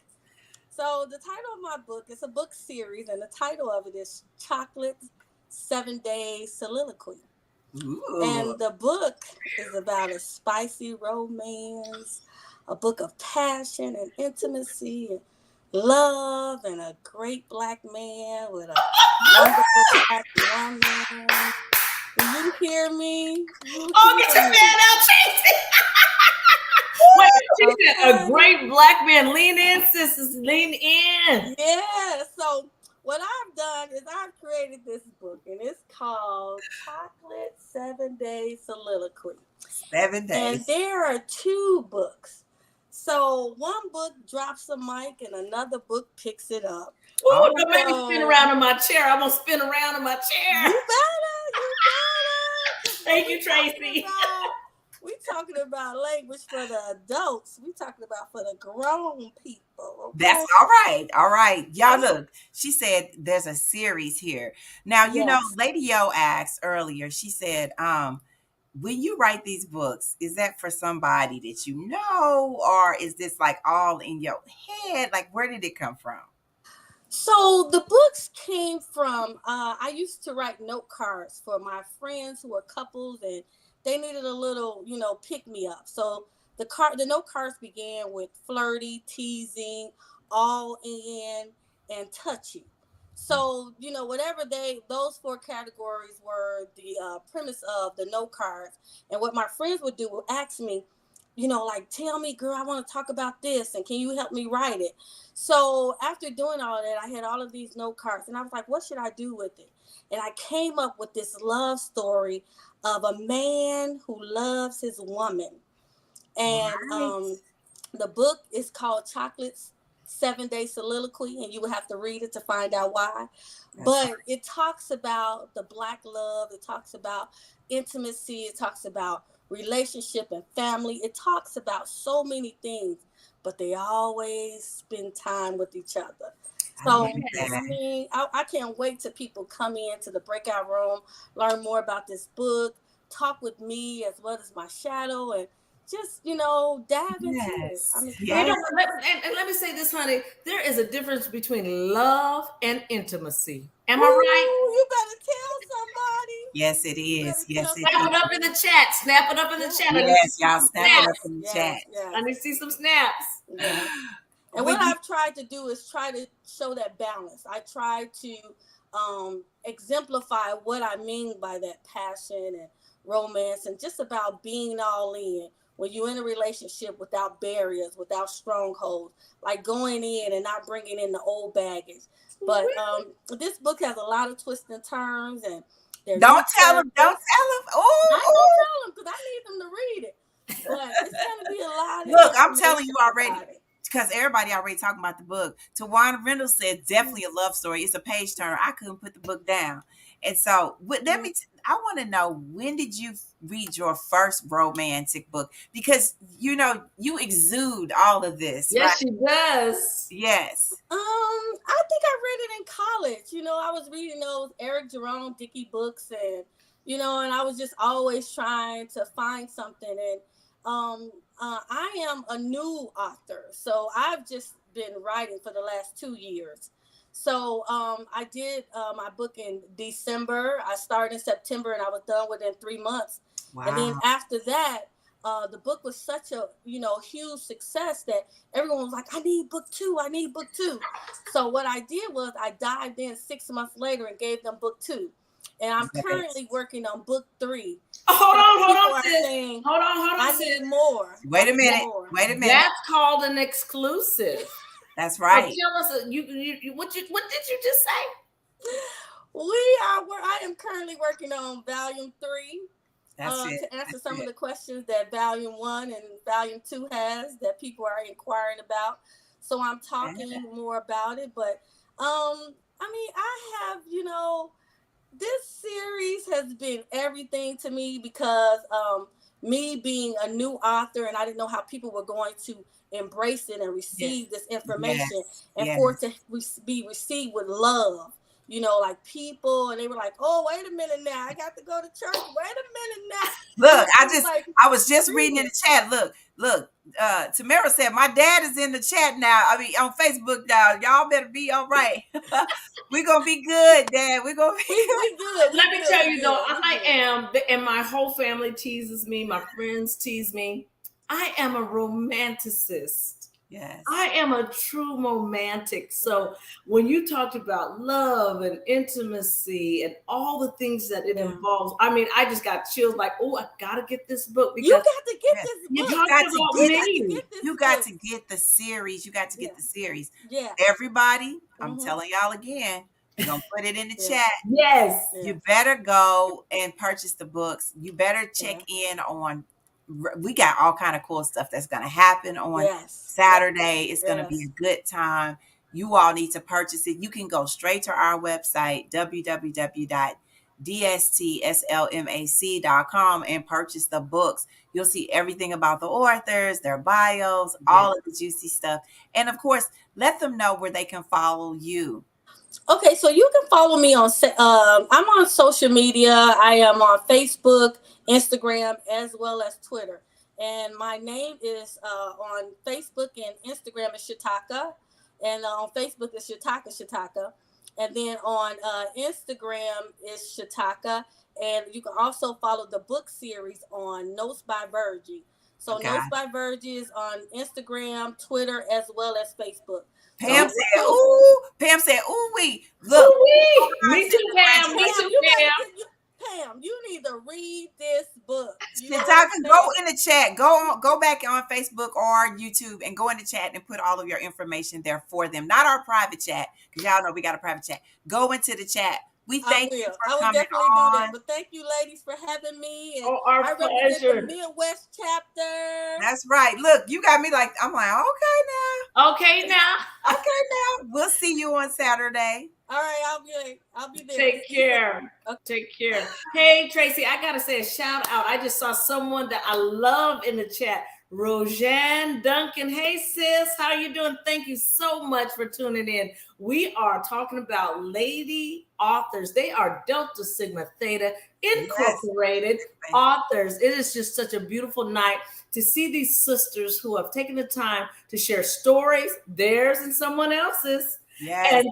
So the title of my book is a book series, and the title of it is Chocolate 7-Day Soliloquy. Ooh. And the book is about a spicy romance, a book of passion and intimacy and love, and a great black man with a wonderful black woman. Do you hear me? Get your man out, Tracy. Wait, she said a great black man. Lean in, sisters, lean in. Yeah, so what I've done is I've created this book, and it's called Chocolate 7-Day Soliloquy. 7 days. And there are 2 books. So one book drops the mic, and another book picks it up. Oh, don't make me spin around in my chair. I'm going to spin around in my chair. You better. Thank you, Tracy. We talking about language for the adults. We talking about for the grown people. Okay? That's all right. All right. Y'all look, she said there's a series here. Now, you know, Yes. Lady Yo asked earlier, she said, when you write these books, is that for somebody that you know, or is this like all in your head? Like, where did it come from? So the books came from, I used to write note cards for my friends who were couples and they needed a little, pick me up. So the note cards began with flirty, teasing, all in, and touchy. So, whatever those four categories were the premise of the note cards. And what my friends would do would ask me, like, tell me, girl, I want to talk about this. And can you help me write it? So after doing all that, I had all of these note cards and I was like, what should I do with it? And I came up with this love story of a man who loves his woman. And Right. the book is called Chocolate's 7-Day Soliloquy, and you would have to read it to find out why. That's But right. it talks about the Black love, it talks about intimacy, it talks about relationship and family, it talks about so many things, but they always spend time with each other. I So, love that. I can't wait till people come into the breakout room, learn more about this book, talk with me as well as my shadow, and just, dive into it. Yes. I'm You know, Yes. excited. and let me say this, honey. There is a difference between love and intimacy. Am I right? Ooh, you better tell somebody. Yes, it You is. better Yes, tell it Snap it is. up somebody. in the chat. Snap it up in the Yeah. chat. I need to Yes, see y'all some snap it up snaps. in the Yes, chat. yes, I need to see some snaps. yes. And When what you I've tried to do is try to show that balance. I try to exemplify what I mean by that passion and romance and just about being all in. When you're in a relationship without barriers, without strongholds, like going in and not bringing in the old baggage. But this book has a lot of twists and turns, and there are new don't tell them, don't characters. tell them. I Oh, ain't gonna tell them because I need them to read it. But it's gonna be a lot of look, I'm telling you information already. about it. Because everybody already talking about the book. Tawana Reynolds said definitely a love story. It's a page turner. I couldn't put the book down. And so I want to know, when did you read your first romantic book? Because you exude all of this, right? Yes, she does. Yes. I think I read it in college. I was reading those Eric Jerome Dickey books, and and I was just always trying to find something. And I am a new author, so I've just been writing for the last 2 years. So I did my book in December. I started in September, and I was done within 3 months. And then Wow. after that, the book was such a huge success that everyone was like, I need book two, I need book two. So what I did was I dived in 6 months later and gave them book two, and I'm Yes. currently working on book three. Hold on, People hold on, are sis. saying, Hold on, I need more. Wait a I need minute. more. Wait a minute. That's called an exclusive. That's So right. tell us, what did you just say? I am currently working on volume 3. That's it. To answer That's some it. of the questions that volume 1 and volume 2 has that people are inquiring about. So I'm talking more about it. But I have, this series has been everything to me because me being a new author, and I didn't know how people were going to embrace it and receive this information, and for it to be received with love. Like people, and they were like, "Oh, wait a minute now, I got to go to church. Wait a minute now." Look, Like, I was just reading in the chat. Look. Tamara said my dad is in the chat now. I mean, on Facebook now. Y'all better be all right. We're gonna be good, Dad. We're gonna be we good. Let me tell you though, I am, and my whole family teases me. My friends tease me. I am a romanticist. Yes. I am a true romantic. So when you talked about love and intimacy and all the things that it involves, I mean, I just got chills. Like, oh, I gotta get this book because you got to get this you book. You got to get the series. You got to get the series. Yeah. Everybody, I'm telling y'all again. We're gonna put it in the chat. Yes. You better go and purchase the books. You better check in on. We got all kind of cool stuff that's gonna happen on Saturday. It's gonna be a good time. You all need to purchase it. You can go straight to our website, dstslmac.com and purchase the books. You'll see everything about the authors, their bios, all of the juicy stuff. And of course, let them know where they can follow you. Okay, so you can follow me on, I'm on social media. I am on Facebook, Instagram, as well as Twitter. And my name is on Facebook and Instagram is Shataka. And on Facebook is Shataka. And then on Instagram is Shataka. And you can also follow the book series on Notes by Virgie. So Notes by Virgie is on Instagram, Twitter, as well as Facebook. Pam said, "Ooh." Pam said, "Ooh, we look." Ooh-wee. Me too, Pam. Me too, Pam. Pam, you need to read this book. Shataka, go in the chat. Go back on Facebook or YouTube and go in the chat and put all of your information there for them. Not our private chat, because y'all know we got a private chat. Go into the chat. We thank you for coming on. Definitely do that. But thank you, ladies, for having me. And our I represent the Midwest chapter. That's right. Look, you got me like, I'm like, okay now. Okay now. We'll see you on Saturday. All right, I'll be there. Take care. Okay. Take care. Hey, Tracy, I gotta say a shout out. I just saw someone that I love in the chat. Roseanne Duncan. Hey sis, how you doing? Thank you so much for tuning in. We are talking about lady authors. They are Delta Sigma Theta Incorporated authors. It is just such a beautiful night to see these sisters who have taken the time to share stories, theirs and someone else's. Yes,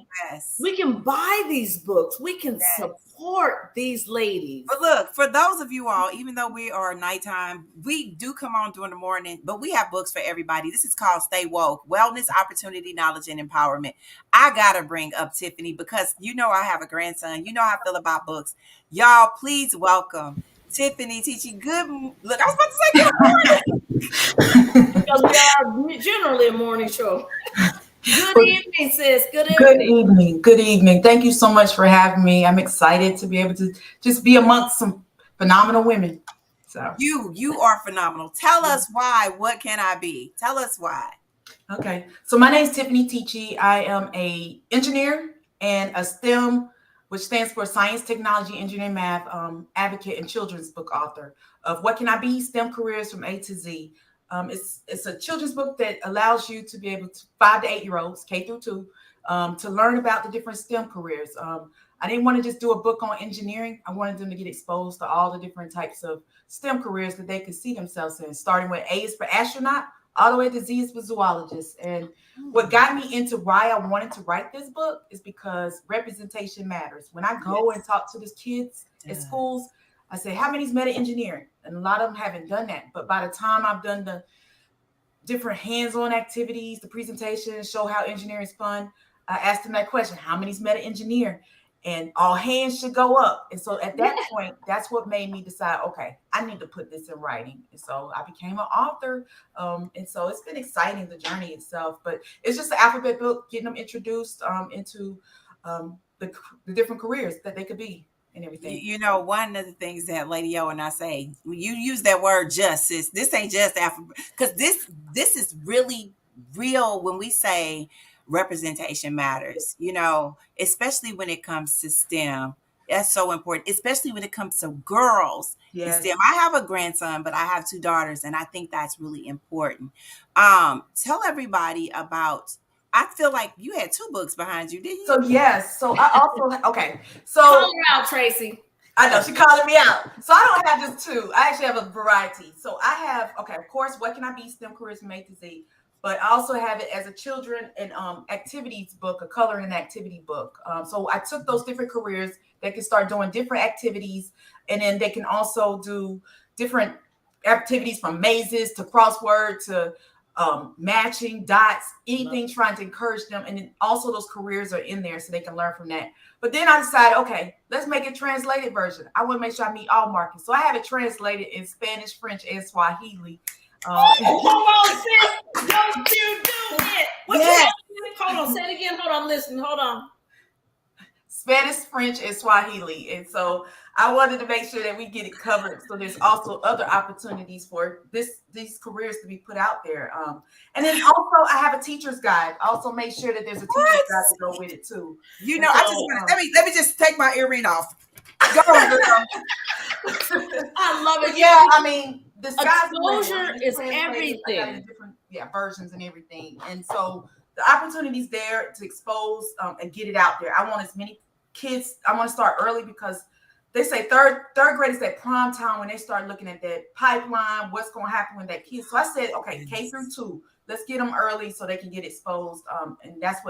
we can buy these books. We can support these ladies. But look, for those of you all, even though we are nighttime, we do come on during the morning, but we have books for everybody. This is called Stay Woke, Wellness, Opportunity, Knowledge, and Empowerment. I got to bring up Tiffany because you know I have a grandson. You know how I feel about books. Y'all, please welcome Tiffany Teachy. Look, I was about to say good morning. Because we are generally a morning show. Good evening, sis. Good evening. Good evening. Thank you so much for having me. I'm excited to be able to just be amongst some phenomenal women. So you are phenomenal. Tell us why. What can I be? Tell us why. Okay. So my name is Tiffany Teachy. I am a engineer and a STEM, which stands for Science, Technology, Engineering, Math, advocate and children's book author of What Can I Be? STEM Careers from A to Z. It's a children's book that allows you to be able to 5 to 8 year olds, K through 2, to learn about the different STEM careers. I didn't want to just do a book on engineering. I wanted them to get exposed to all the different types of STEM careers that they could see themselves in, starting with A is for astronaut, all the way to Z is for zoologist. And what got me into why I wanted to write this book is because representation matters. When I go and talk to these kids at schools, I say, how many's meta engineering? And a lot of them haven't done that. But by the time I've done the different hands-on activities, the presentations, show how engineering is fun, I asked them that question, how many's meta engineer? And all hands should go up. And so at that point, that's what made me decide, okay, I need to put this in writing. And so I became an author. And so it's been exciting, the journey itself. But it's just an alphabet book, getting them introduced into the different careers that they could be. And everything. You know, one of the things that Lady O and I say, you use that word justice. This ain't just alphabet, because this is really real when we say representation matters, you know, especially when it comes to STEM. That's so important, especially when it comes to girls in STEM. I have a grandson, but I have 2 daughters, and I think that's really important. Tell everybody about, I feel like you had 2 books behind you, didn't you? So yes. So I also So call her out, Tracy. I know she calling me out. So I don't have just 2. I actually have a variety. So I have of course, What Can I Be? STEM Careers from A to Z. But I also have it as a children and activities book, a coloring and activity book. So I took those different careers. They can start doing different activities, and then they can also do different activities from mazes to crossword to matching dots, anything trying to encourage them. And then also those careers are in there so they can learn from that. But then I decided, okay, let's make a translated version. I want to make sure I meet all markets. So I have it translated in Spanish, French, and Swahili. Hold on, sis. Don't you do it. Hold on, say it again. Hold on, listen. Hold on. Spanish, French, and Swahili. And so I wanted to make sure that we get it covered. So there's also other opportunities for these careers to be put out there. And then also I have a teacher's guide. I also make sure that there's a teacher's guide to go with it too. You know, so, I just want let me just take my earring off. Go on, girl. I love it. Yeah, I mean, the sky's the limit. Exposure It's is translated, I got everything. the different versions and everything, and so the opportunity's there to expose and get it out there. I want as many kids. I want to start early because they say third grade is that prime time when they start looking at that pipeline, what's going to happen with that kid. So I said, okay, K through 2, let's get them early so they can get exposed, and that's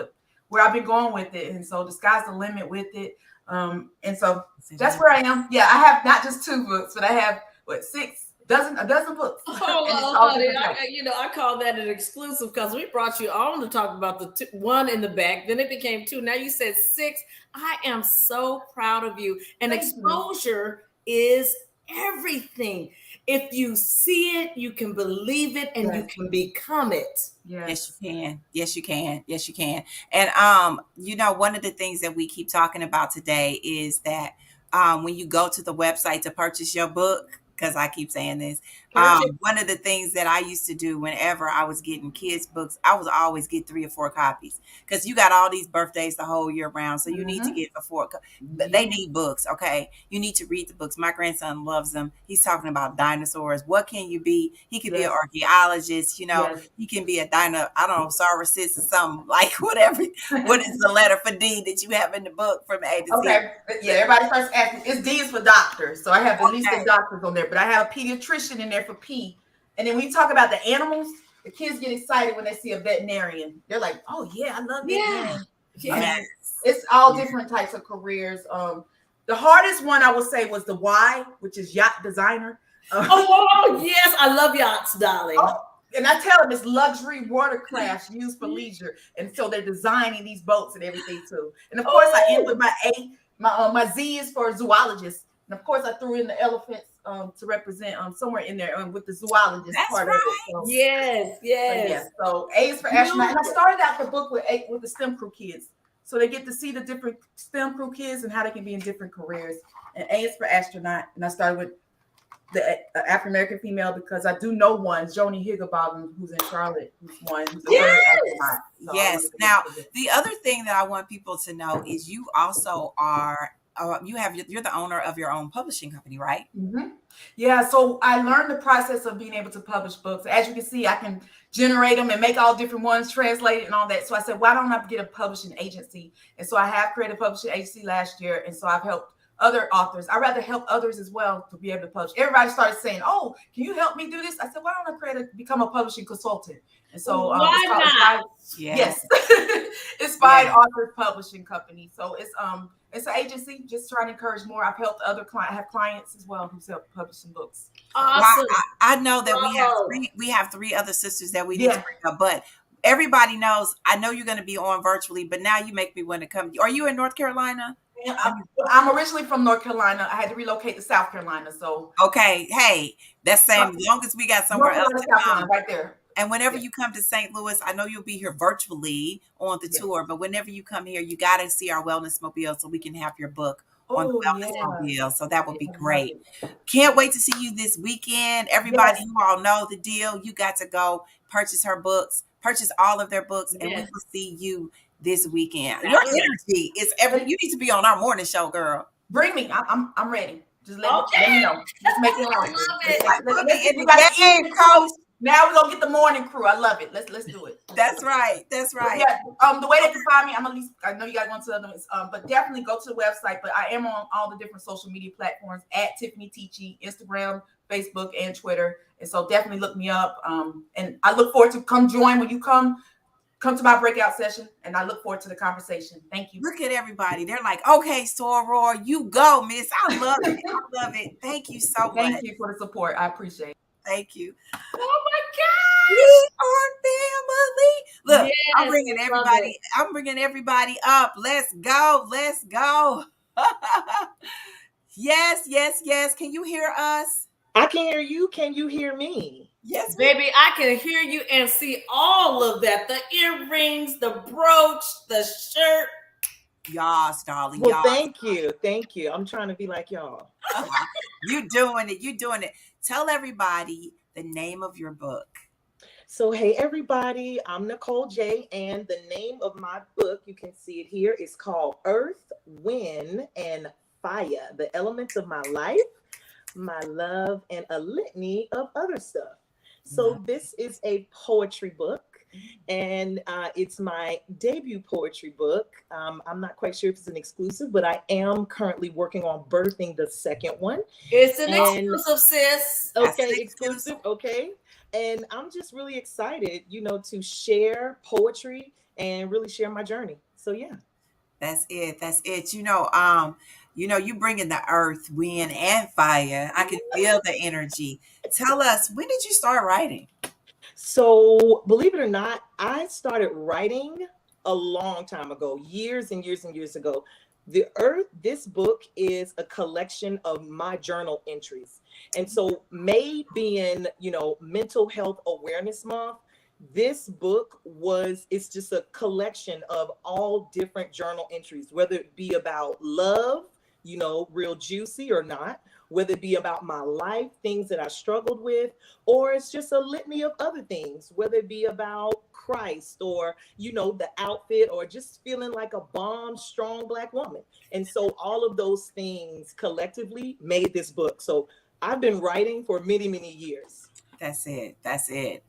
where I've been going with it. And so the sky's the limit with it. And so that's where I am. Yeah, I have not just 2 books, but I have a dozen books. Hold on, honey. I call that an exclusive because we brought you on to talk about the 1 in the back. Then it became 2. Now you said 6. I am so proud of you. And exposure is everything. If you see it, you can believe it, and you can become it. Yes, you can. Yes, you can. Yes, you can. And one of the things that we keep talking about today is that when you go to the website to purchase your book, because I keep saying this, one of the things that I used to do whenever I was getting kids' books, I was always get 3 or 4 copies because you got all these birthdays the whole year round. So you need to get they need books. Okay. You need to read the books. My grandson loves them. He's talking about dinosaurs. What can you be? He could be an archaeologist, he can be a saurosis or something, like whatever. What is the letter for D that you have in the book from A to Z? Okay. Yeah, everybody starts asking. It's D is for doctors. So I have at least the doctors on there, but I have a pediatrician in there for P. And then when you talk about the animals, the kids get excited when they see a veterinarian. They're like, oh yeah, I love veterinarian. Yeah. I mean, it's all different types of careers. The hardest one I would say was the Y, which is yacht designer. Yes, I love yachts, darling. And I tell them it's luxury watercraft used for leisure. And so they're designing these boats and everything too. And of course I end with my A. My Z is for zoologist. And of course I threw in the elephants to represent somewhere in there with the zoologist part of it. So, yes. So A is for astronaut. And I started out the book with the STEM crew kids. So they get to see the different STEM crew kids and how they can be in different careers. And A is for astronaut. And I started with the African-American female because I do know one, Joni Higginbotham, who's in Charlotte, who's a third astronaut. So yes. Now, the other thing that I want people to know is you also are you're the owner of your own publishing company, right? Mm-hmm. Yeah. So I learned the process of being able to publish books. As you can see, I can generate them and make all different ones, translate it and all that. So I said, why don't I get a publishing agency? And so I have created a publishing agency last year. And so I've helped other authors. I'd rather help others as well to be able to publish. Everybody started saying, oh, can you help me do this? I said, why don't I become a publishing consultant? And so why not? Yes. Inspired Authors Publishing Company. So it's an agency just trying to encourage more. I've helped other clients. I have clients as well who's helped publishing books. Awesome. Well, I know that we have 3 other sisters that we need to bring up, but everybody knows. I know you're going to be on virtually, but now you make me want to come. Are you in North Carolina? I'm originally from North Carolina. I had to relocate to South Carolina. So okay, hey, that's same. As long as we got somewhere else to come, right there. And whenever you come to St. Louis, I know you'll be here virtually on the tour, but whenever you come here, you got to see our Wellness Mobile so we can have your book on the Wellness Mobile. So that would be great. Can't wait to see you this weekend. Everybody, you all know the deal. You got to go purchase her books, purchase all of their books, and we will see you this weekend. Your energy is you need to be on our morning show, girl. Bring me. I'm ready. Just let me know. Just make it happen. Coach. Now we're gonna get the morning crew. I love it. Let's do it. That's right. That's right. Yeah. The way they can find me, I know you guys want to tell them, but definitely go to the website. But I am on all the different social media platforms at Tiffany Teachy, Instagram, Facebook, and Twitter. And so definitely look me up. And I look forward to come join when you come to my breakout session, and I look forward to the conversation. Thank you. Look at everybody. They're like, okay, Soror, you go, miss. I love it. I love it. Thank you so much. Thank you for the support. I appreciate it. Thank you. Oh my God. We are family. Look, I'm bringing everybody up. Let's go. Let's go. Yes. Can you hear us? I can hear you. Can you hear me? Yes, baby. I can hear you and see all of that. The earrings, the brooch, the shirt. Yas, darling. Well, thank you. Thank you. I'm trying to be like y'all. You doing it. Tell everybody the name of your book. So, hey, everybody, I'm Nicole J. And the name of my book, you can see it here, is called Earth, Wind, and fire, the elements of my life, my love, and a litany of other stuff. So this is a poetry book, and it's my debut poetry book. I'm not quite sure if it's an exclusive, but I am currently working on birthing the second one. It's an exclusive, sis. Okay, exclusive. Okay. And I'm just really excited, to share poetry and really share my journey. So yeah. That's it. That's it. You bring in the earth, wind, and fire. I can feel the energy. Tell us, when did you start writing? So believe it or not, I started writing a long time ago, years and years and years ago. This book is a collection of my journal entries. And so May being, Mental Health Awareness Month, this book it's just a collection of all different journal entries, whether it be about love, real juicy or not, whether it be about my life, things that I struggled with, or it's just a litany of other things, whether it be about Christ or, the outfit, or just feeling like a bomb, strong Black woman. And so all of those things collectively made this book. So I've been writing for many, many years. That's it. That's it.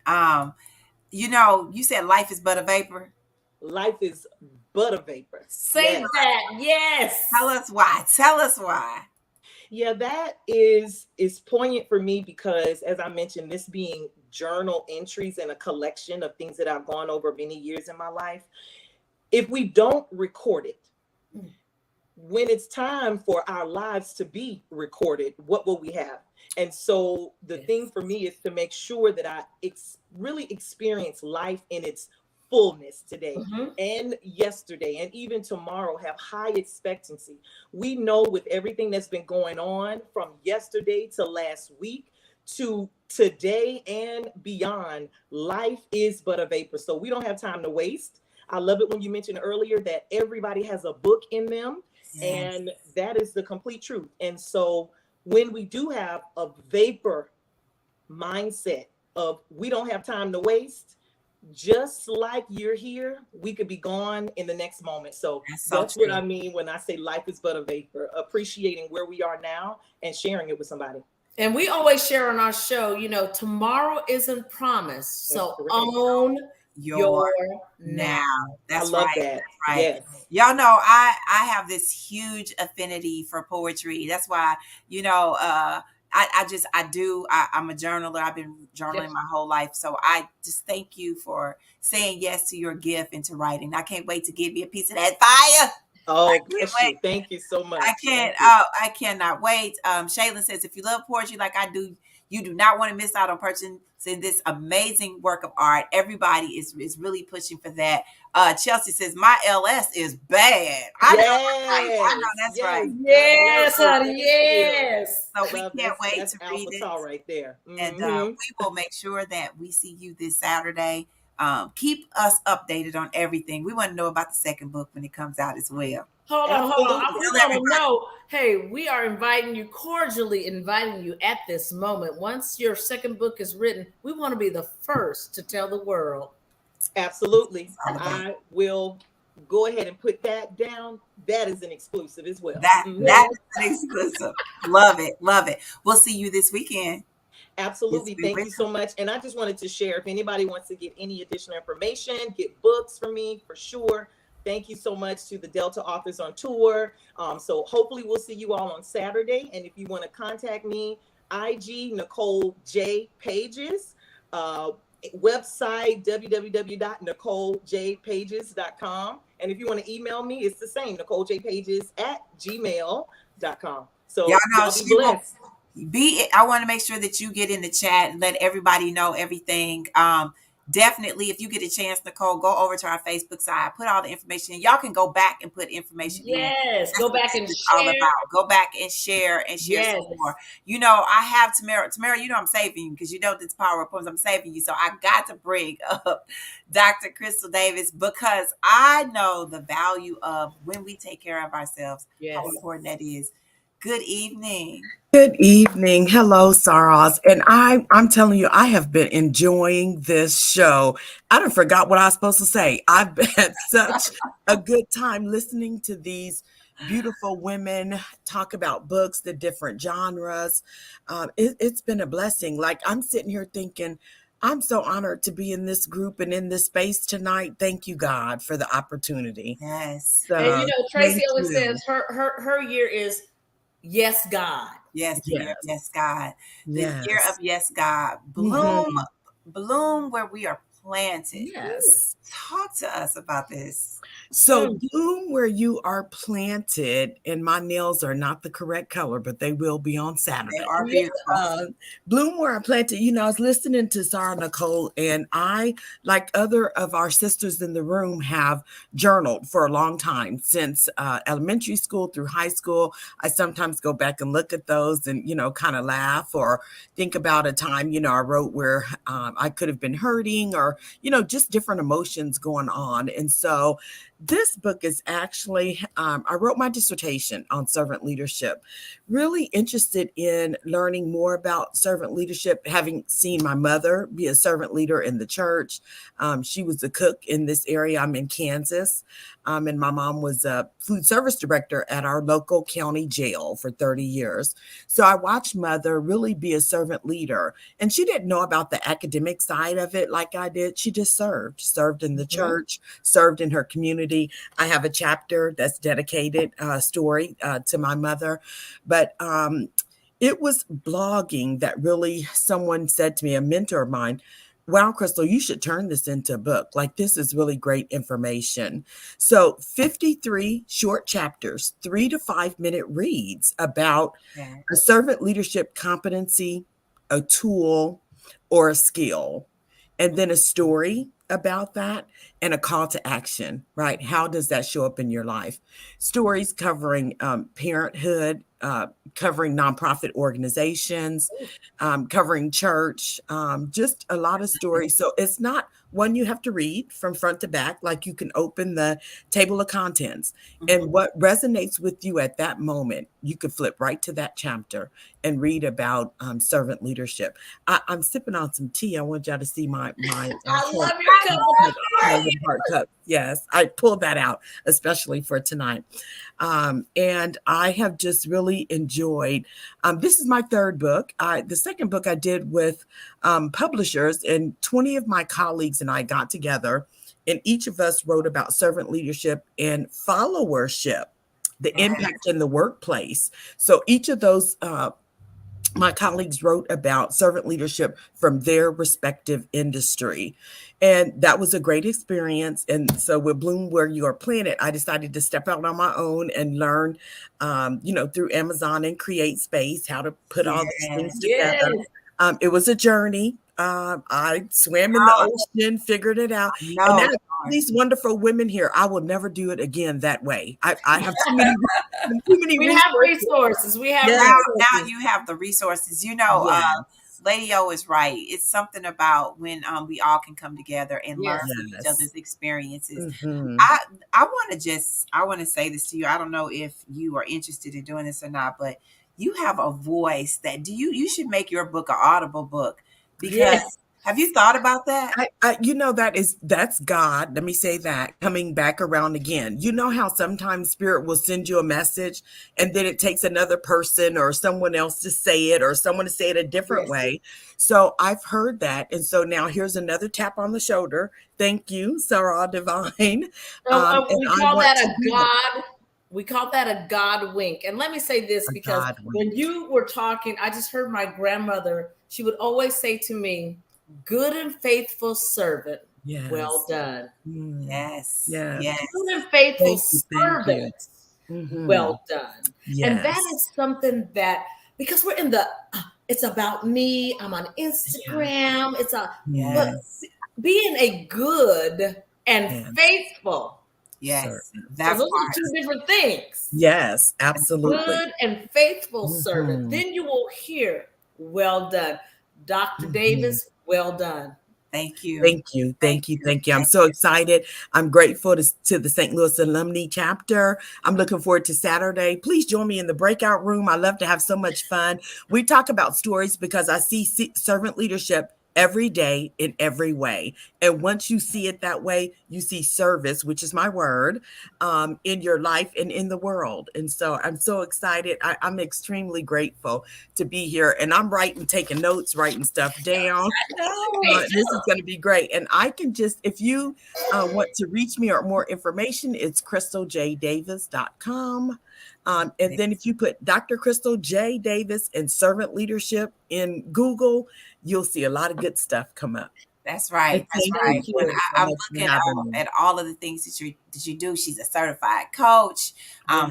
You said life is but a vapor. Life is but a vapor. Say that. Yes. Tell us why. Tell us why. Yeah, that is poignant for me because, as I mentioned, this being journal entries and a collection of things that I've gone over many years in my life, if we don't record it, when it's time for our lives to be recorded, what will we have? And so the thing for me is to make sure that I really experience life in its fullness today and yesterday and even tomorrow, have high expectancy. We know with everything that's been going on from yesterday to last week to today and beyond, life is but a vapor. So we don't have time to waste. I love it when you mentioned earlier that everybody has a book in them. Yes. And that is the complete truth. And so when we do have a vapor mindset of we don't have time to waste, just like you're here, we could be gone in the next moment. So that's what I mean when I say life is but a vapor, appreciating where we are now and sharing it with somebody. And we always share on our show, tomorrow isn't promised. So own your now. That's I love right. that. That's right. Yes. Y'all know I have this huge affinity for poetry. That's why, I'm a journaler. I've been journaling my whole life. So I just thank you for saying yes to your gift and to writing. I can't wait to give you a piece of that fire. Oh, bless you. Thank you so much. I cannot wait. Shaylin says, if you love poetry like I do, you do not want to miss out on purchasing this amazing work of art. Everybody is really pushing for that. Chelsea says, my LS is bad. I know that's right. Yes, honey, yes. So we can't wait to read it. Right there. And we will make sure that we see you this Saturday. Keep us updated on everything. We want to know about the second book when it comes out as well. Hold on. We want to know, hey, we are cordially inviting you at this moment. Once your second book is written, we want to be the first to tell the world. Absolutely. I will go ahead and put that down. That is an exclusive as well. That is an exclusive. Love it. Love it. We'll see you this weekend. Absolutely. Thank you so much. And I just wanted to share, if anybody wants to get any additional information, get books from me for sure. Thank you so much to the Delta Authors on Tour. So hopefully we'll see you all on Saturday. And if you want to contact me, IG Nicole J Pages, website www.NicoleJPages.com. And if you want to email me, it's the same, NicoleJPages@gmail.com. So y'all be blessed. I want to make sure that you get in the chat and let everybody know everything. Definitely, if you get a chance, Nicole, go over to our Facebook side, put all the information in. Y'all can go back and put information in. Yes, go back and share. Go back and share some more. I have Tamara. Tamara, I'm saving you because this power of poems. I'm saving you. So I got to bring up Dr. Crystal Davis because I know the value of when we take care of ourselves, how important that is. Good evening. Good evening. Hello, Saras. And I'm telling you, I have been enjoying this show. I done forgot what I was supposed to say. I've had such a good time listening to these beautiful women talk about books, the different genres. It's been a blessing. Like, I'm sitting here thinking, I'm so honored to be in this group and in this space tonight. Thank you, God, for the opportunity. Yes. And So, Tracy thank always you. says her year is yes, God. Yes, the year of Yes. yes, God. The year of Yes. yes, God. Bloom, Mhm. bloom where we are planted. Yes. Talk to us about this. So bloom where you are planted, and my nails are not the correct color, but they will be on They Saturday. are beautiful. Bloom where I planted, I was listening to Sarah Nicole, and I, like other of our sisters in the room, have journaled for a long time since elementary school through high school. I sometimes go back and look at those and, kind of laugh or think about a time, I wrote where I could have been hurting or, just different emotions going on. And so this book is actually, I wrote my dissertation on servant leadership, really interested in learning more about servant leadership, having seen my mother be a servant leader in the church. She was a cook in this area. I'm in Kansas. And my mom was a food service director at our local county jail for 30 years. So I watched mother really be a servant leader. And she didn't know about the academic side of it like I did. She just served in the church, served in her community. I have a chapter that's dedicated story to my mother. But it was blogging that really someone said to me, a mentor of mine, wow, Crystal, you should turn this into a book. Like, this is really great information. So 53 short chapters, 3 to 5 minute reads about a servant leadership competency, a tool, or a skill, and then a story about that and a call to action, right? How does that show up in your life? Stories covering parenthood, covering nonprofit organizations, covering church, just a lot of stories. So it's not one you have to read from front to back, like you can open the table of contents. And what resonates with you at that moment, you could flip right to that chapter and read about servant leadership. I'm sipping on some tea. I want y'all to see my I love your cup of heart cup. Yes, I pulled that out, especially for tonight. And I have just really enjoyed. This is my third book. The second book I did with publishers, and 20 of my colleagues and I got together, and each of us wrote about servant leadership and followership, the impact in the workplace. So each of those my colleagues wrote about servant leadership from their respective industry. And that was a great experience. And so with Bloom Where You Are Planted, I decided to step out on my own and learn, through Amazon and Create Space, how to put all these things together. It was a journey. I swam in the ocean, figured it out. And there are these wonderful women here. I will never do it again that way. I have too many we have resources. We have now you have the resources. Lady O is right. It's something about when we all can come together and learn from each other's experiences. I want to say this to you. I don't know if you are interested in doing this or not, but you have a voice that you should make your book an Audible book, because have you thought about that? That's God. Let me say that, coming back around again. You know how sometimes Spirit will send you a message and then it takes another person or someone else to say it, or someone to say it a different way. So I've heard that. And so now here's another tap on the shoulder. Thank you, Sarah Divine. We call that a God wink. And let me say this, because when you were talking, I just heard my grandmother, she would always say to me, good and faithful servant, well done. Yes. Good and faithful servant, well done. And that is something that, because we're in it's about me, I'm on Instagram, but being a good and faithful. Yes, so those are two different things. Yes, absolutely. Good and faithful servant. Then you will hear, well done. Dr. Davis, well done. Thank you. Thank you. I'm so excited. I'm grateful to the St. Louis Alumni chapter. I'm looking forward to Saturday. Please join me in the breakout room. I love to have so much fun. We talk about stories because I see servant leadership every day in every way. And once you see it that way, you see service, which is my word, in your life and in the world. And so I'm so excited. I'm extremely grateful to be here. And I'm taking notes, writing stuff down. This is going to be great. And I can just, if you want to reach me or more information, it's crystalJdavis.com. And then if you put Dr. Crystal J. Davis and servant leadership in Google, you'll see a lot of good stuff come up. That's right. That's right. When I'm looking at all of the things that you do. She's a certified coach,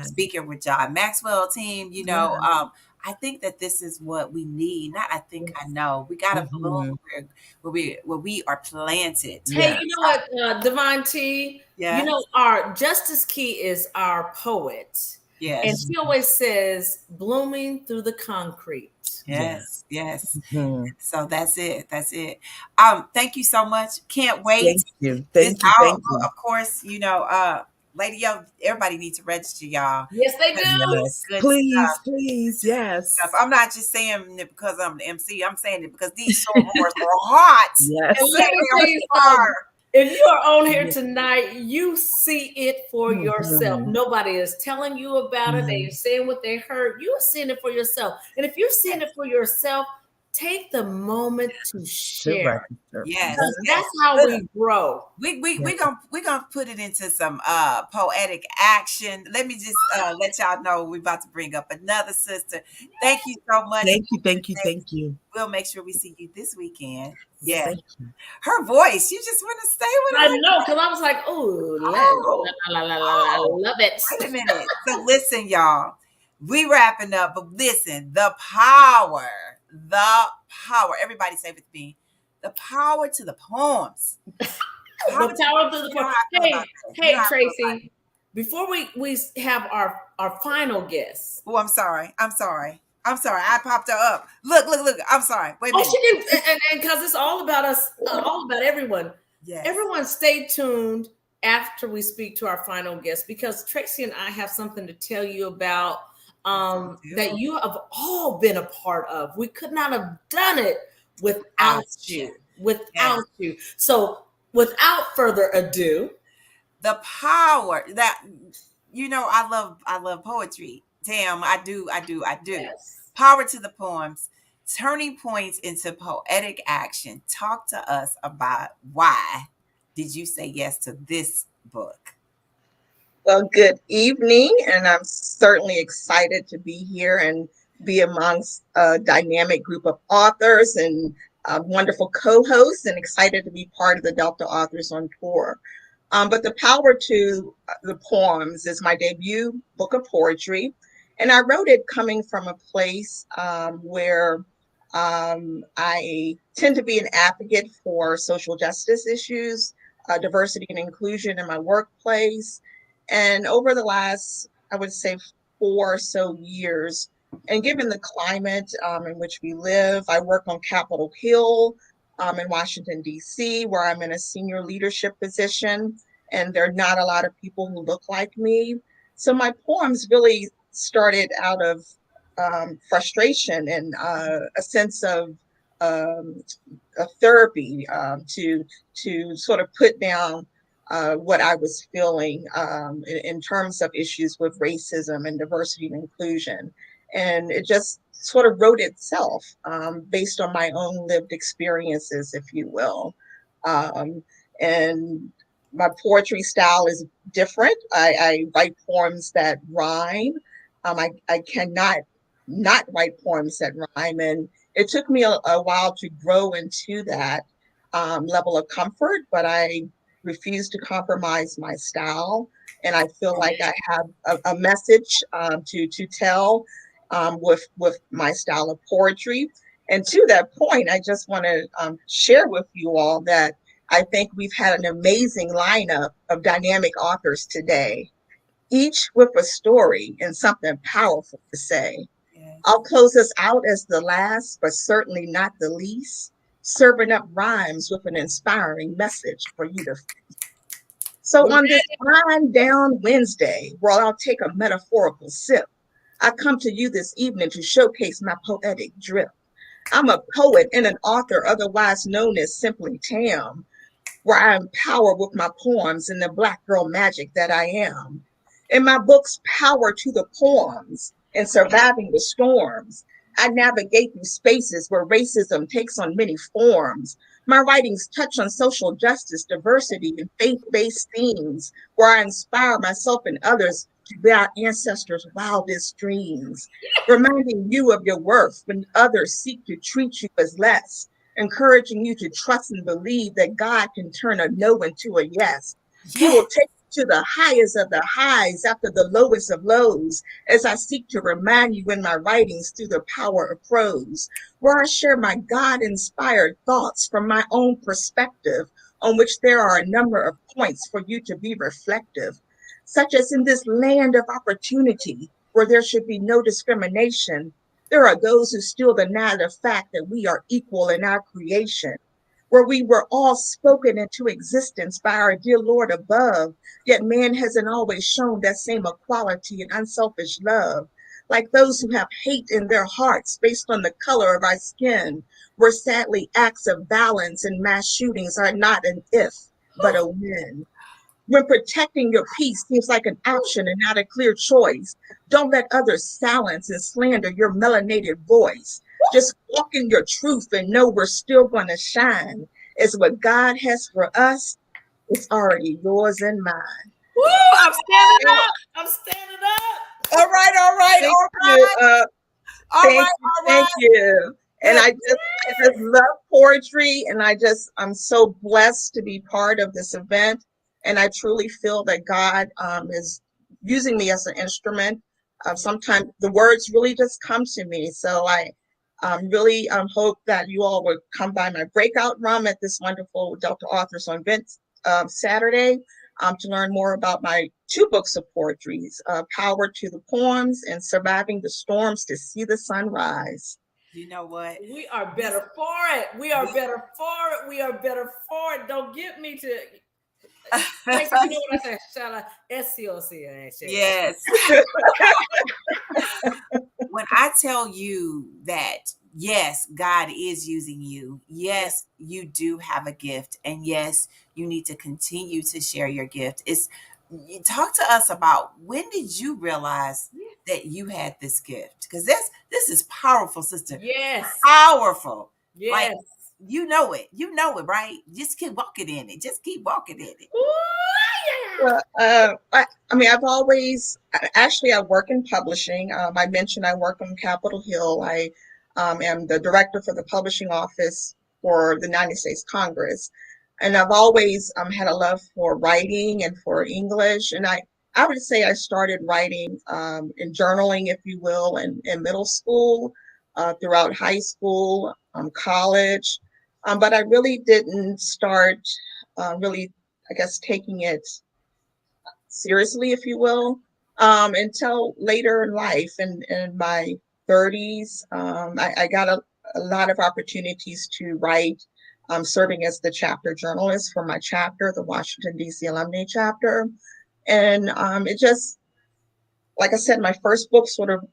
speaking with John Maxwell team. You know, I think that this is what we need. Not I think I know. We got to bloom where we are planted. Hey, you know what, Divine T? Yes. You know, our Justice Key is our poet. Yes. And she always says, blooming through the concrete. Yes. So that's it. Thank you so much. Can't wait. Thank you. Of course, you know, Lady Yo, everybody needs to register, y'all. Yes, they do. Yes. Please, yes. I'm not just saying it because I'm the MC. I'm saying it because these sorors are hot. Yes. And let me tell you something. If you are on here tonight, you see it for yourself. Nobody is telling you about it. They're saying what they heard. You're seeing it for yourself. And if you're seeing it for yourself, take the moment to share. Yes, that's how we grow. We're gonna put it into some poetic action. Let me just let y'all know we're about to bring up another sister. Thank you so much. Thank you. We'll make sure we see you this weekend. Yeah, her voice. You just want to stay with her. I know, because I was like, I love it. Wait a minute. So listen, y'all. We wrapping up, but listen, the power. Everybody say with me. The power to the poems. The power to the poems. Hey, Tracy. Before we have our final guest. Oh, I'm sorry. I popped her up. Look. I'm sorry. Wait a minute. She didn't, and because it's all about us, all about everyone. Yes. Everyone stay tuned after we speak to our final guest, because Tracy and I have something to tell you about that you have all been a part of. We could not have done it without you. So without further ado, the power that, you know, I love poetry. Damn, I do. Yes. Power to the poems, turning points into poetic action. Talk to us about why did you say yes to this book? Well, good evening, and I'm certainly excited to be here and be amongst a dynamic group of authors and wonderful co-hosts, and excited to be part of the Delta Authors on Tour. But the power to the poems is my debut book of poetry, and I wrote it coming from a place where I tend to be an advocate for social justice issues, diversity and inclusion in my workplace. And over the last, I would say, 4 or so years, and given the climate in which we live, I work on Capitol Hill in Washington, D.C., where I'm in a senior leadership position, and there are not a lot of people who look like me. So my poems really started out of frustration and a sense of a therapy to sort of put down what I was feeling in terms of issues with racism and diversity and inclusion. And it just sort of wrote itself based on my own lived experiences, if you will. And my poetry style is different. I write poems that rhyme. I cannot not write poems that rhyme. And it took me a while to grow into that level of comfort, but I refuse to compromise my style. And I feel like I have a message to tell with my style of poetry. And to that point, I just want to share with you all that I think we've had an amazing lineup of dynamic authors today, each with a story and something powerful to say. Yes. I'll close us out as the last, but certainly not the least, serving up rhymes with an inspiring message for you to face. So on this Wine Down Wednesday, where I'll take a metaphorical sip, I come to you this evening to showcase my poetic drip. I'm a poet and an author, otherwise known as simply Tam, where I empower with my poems and the Black girl magic that I am. In my books, Power to the Poems and Surviving the Storms, I navigate through spaces where racism takes on many forms. My writings touch on social justice, diversity, and faith-based themes, where I inspire myself and others to be our ancestors' wildest dreams, reminding you of your worth when others seek to treat you as less, encouraging you to trust and believe that God can turn a no into a yes. He will take you to the highest of the highs after the lowest of lows, as I seek to remind you in my writings through the power of prose, where I share my God-inspired thoughts from my own perspective, on which there are a number of points for you to be reflective, such as in this land of opportunity, where there should be no discrimination, there are those who still deny the fact that we are equal in our creation, where we were all spoken into existence by our dear Lord above, yet man hasn't always shown that same equality and unselfish love. Like those who have hate in their hearts based on the color of our skin, where sadly acts of violence and mass shootings are not an if, but a when. When protecting your peace seems like an option and not a clear choice, don't let others silence and slander your melanated voice. Just walk in your truth and know we're still going to shine. As what God has for us, it's already yours and mine. Woo! I'm standing up. I'm standing up. All right, all right, Thank all you. right. All Thank right, you. all Thank right. you. And Good. I just love poetry, and I'm so blessed to be part of this event. And I truly feel that God is using me as an instrument. Sometimes the words really just come to me. So I really hope that you all would come by my breakout room at this wonderful Delta Authors on event Saturday to learn more about my two books of poetry, Power to the Poems and Surviving the Storms to See the Sunrise. You know what? We are better for it. We are better for it. We are better for it. Don't get me to. Like, you know what I say? Shala, SCOC. Yes. When I tell you that, yes, God is using you. Yes, you do have a gift. And yes, you need to continue to share your gift. Talk to us about, when did you realize that you had this gift? Because this is powerful, sister. Yes. Powerful. Yes. Like, you know it, right? Just keep walking in it. Just keep walking in it. Ooh, yeah. Well, I mean, I've always, actually, I work in publishing. I mentioned I work on Capitol Hill. I am the director for the publishing office for the United States Congress. And I've always had a love for writing and for English. And I would say I started writing and journaling, if you will, in middle school, throughout high school, college. But I really didn't start really, I guess, taking it seriously, if you will, until later in life. In my 30s, I got a lot of opportunities to write, serving as the chapter journalist for my chapter, the Washington, D.C. Alumni chapter. And it just, like I said, my first book sort of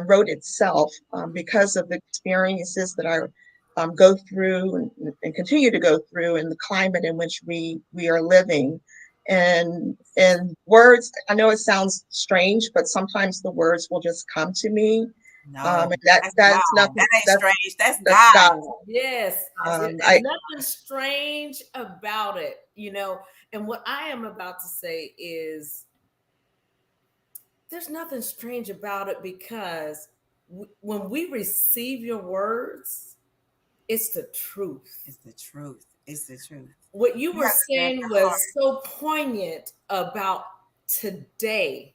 wrote itself because of the experiences that I go through and continue to go through in the climate in which we are living. And words, I know it sounds strange, but sometimes the words will just come to me. No, And that's that's God. nothing. That ain't strange. That's That's God. God. Yes. Um, There's nothing strange about it, you know. And what I am about to say is there's nothing strange about it, because when we receive your words, it's the truth. It's the truth. It's the truth. What you were have said saying the was heart. so poignant about today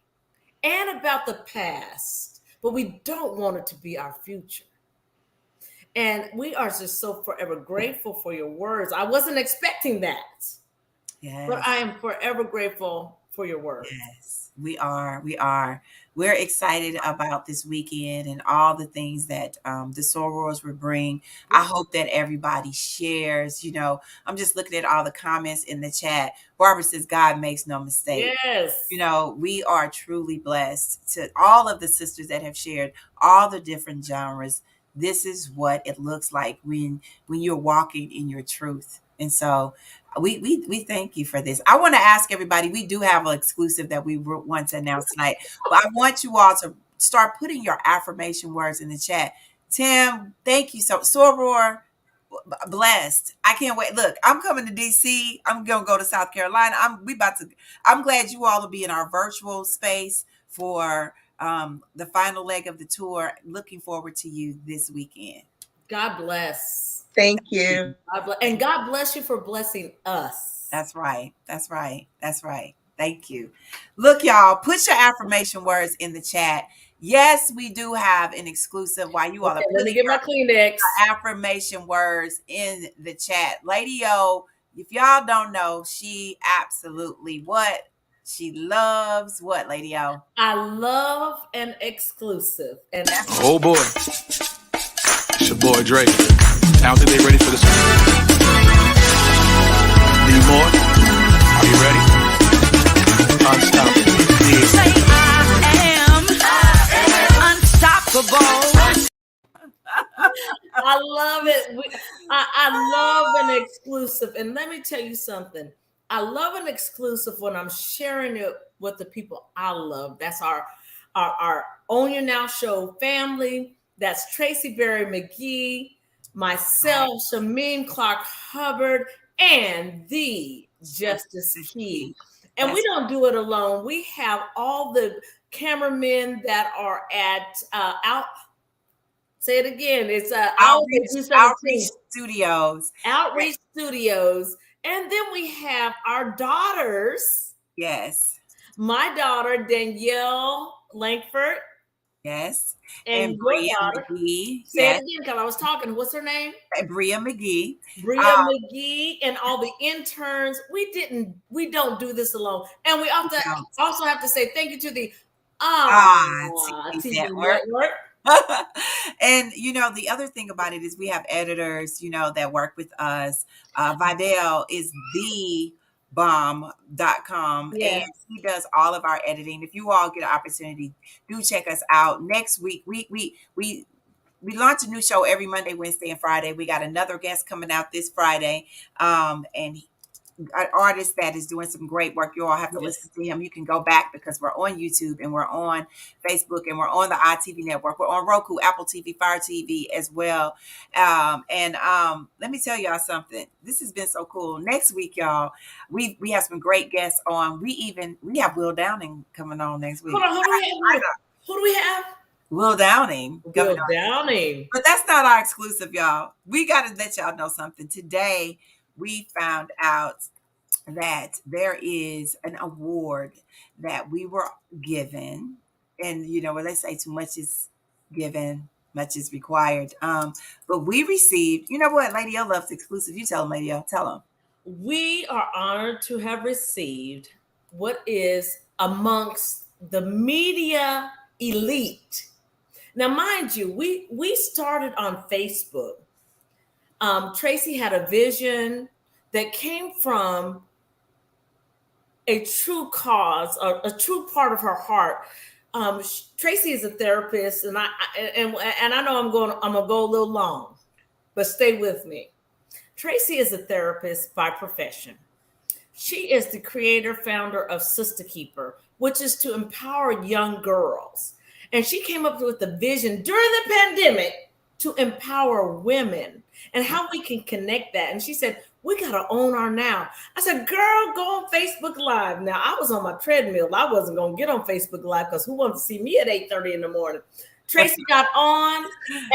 and about the past, but we don't want it to be our future. And we are just so forever grateful for your words. I wasn't expecting that, Yes. but I am forever grateful for your words. Yes, we are. We are. We're excited about this weekend and all the things that the sorors will bring. I hope that everybody shares. You know, I'm just looking at all the comments in the chat. Barbara says, God makes no mistake. Yes. You know, we are truly blessed to all of the sisters that have shared all the different genres. this is what it looks like when you're walking in your truth. And so we thank you for this. I want to ask everybody, we do have an exclusive that we want to announce tonight, but I want you all to start putting your affirmation words in the chat. Tim, thank you so. Soror, blessed. I can't wait. Look, I'm coming to DC. I'm gonna go to South Carolina. I'm glad you all will be in our virtual space for the final leg of the tour. Looking forward to you this weekend. God bless. Thank you. And God bless you for blessing us. That's right. That's right. That's right. Thank you. Look, y'all, put your affirmation words in the chat. Yes, we do have an exclusive while you all are let me get my Kleenex. Affirmation words in the chat. Lady O, if y'all don't know, she absolutely what? She loves what, Lady O? I love an exclusive. And that's oh boy. It's your boy Drake. I don't think they're ready for this one. Need more? Are you ready? Unstoppable. Yeah. Say I am unstoppable. I love it. I love an exclusive. And let me tell you something. I love an exclusive when I'm sharing it with the people I love. That's our Own Your Now show family. That's Tracy Berry McGee, myself, Shameen Clark Hubbard, and the Justice Key. And we don't do it alone. We have all the cameramen that are at say it again. It's Outreach Studios. Outreach Studios. And then we have our daughters. Yes. My daughter, Danielle Langford. Yes. And Bria McGee. Say it again, because I was talking. What's her name? Bria McGee. Bria McGee and all the interns. We don't do this alone. And we also have to say thank you to the TV Network. And the other thing about it is we have editors, that work with us. Vidal is thebomb.com. Yes. And he does all of our editing. If you all get an opportunity, do check us out. Next week, we launch a new show every Monday, Wednesday, and Friday. We got another guest coming out this Friday. And an artist that is doing some great work. You all have to listen to him. You can go back because we're on YouTube and we're on Facebook and we're on the iTV network. We're on Roku, Apple TV, Fire TV as well. Let me tell y'all something. This has been so cool. Next week, y'all, we have some great guests on. We have Will Downing coming on next week. Hold on, who do we have? Will Downing. Will Downing. But that's not our exclusive, y'all. We got to let y'all know something. Today, we found out that there is an award that we were given. And, when they say too much is given, much is required. But we received, you know what? Lady O loves exclusive. You tell them, Lady O. Tell them. We are honored to have received what is amongst the media elite. Now, mind you, we started on Facebook. Tracy had a vision that came from a true cause, a true part of her heart. Tracy is a therapist, and I know I'm gonna go a little long, but stay with me. Tracy is a therapist by profession. She is the creator, founder of Sister Keeper, which is to empower young girls. And she came up with the vision during the pandemic to empower women and how we can connect that. And she said, we got to own our now. I said, girl, go on Facebook Live. Now, I was on my treadmill. I wasn't going to get on Facebook Live because who wants to see me at 8:30 in the morning? Tracy got on.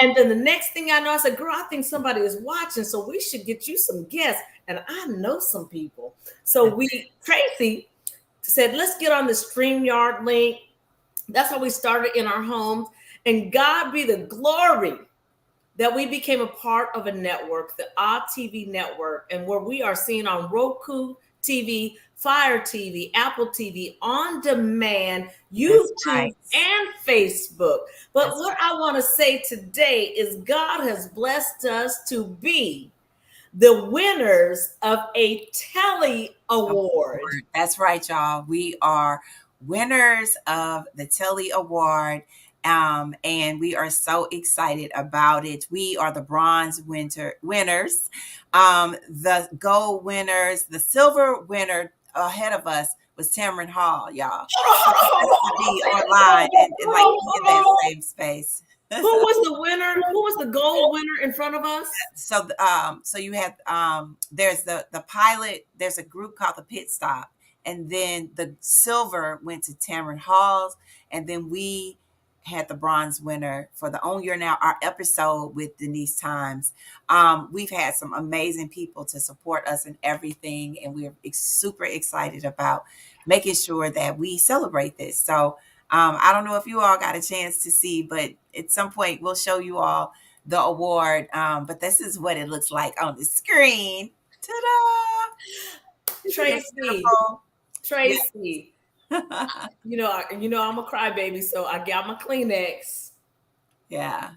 And then the next thing I know, I said, girl, I think somebody is watching. So we should get you some guests. And I know some people. So Tracy said, let's get on the StreamYard link. That's how we started in our homes. And God be the glory that we became a part of a network, the OWN network, and where we are seen on Roku TV, Fire TV, Apple TV, on demand, YouTube, and Facebook. But what I want to say today is God has blessed us to be the winners of a Telly Award. That's right, y'all. We are winners of the Telly Award. And we are so excited about it. We are the bronze winners, the gold winners, the silver winner ahead of us was Tamron Hall, y'all. To be online and like be in that same space. Who was the winner? Who was the gold winner in front of us? So you had there's the pilot. There's a group called the Pit Stop, and then the silver went to Tamron Halls, and then we had the bronze winner for the Own Your Now, our episode with Denise Times. We've had some amazing people to support us in everything, and we're super excited about making sure that we celebrate this. So I don't know if you all got a chance to see, but at some point we'll show you all the award. But this is what it looks like on the screen. Ta-da! Tracy. You know, I'm a crybaby, so I got my Kleenex. Yeah.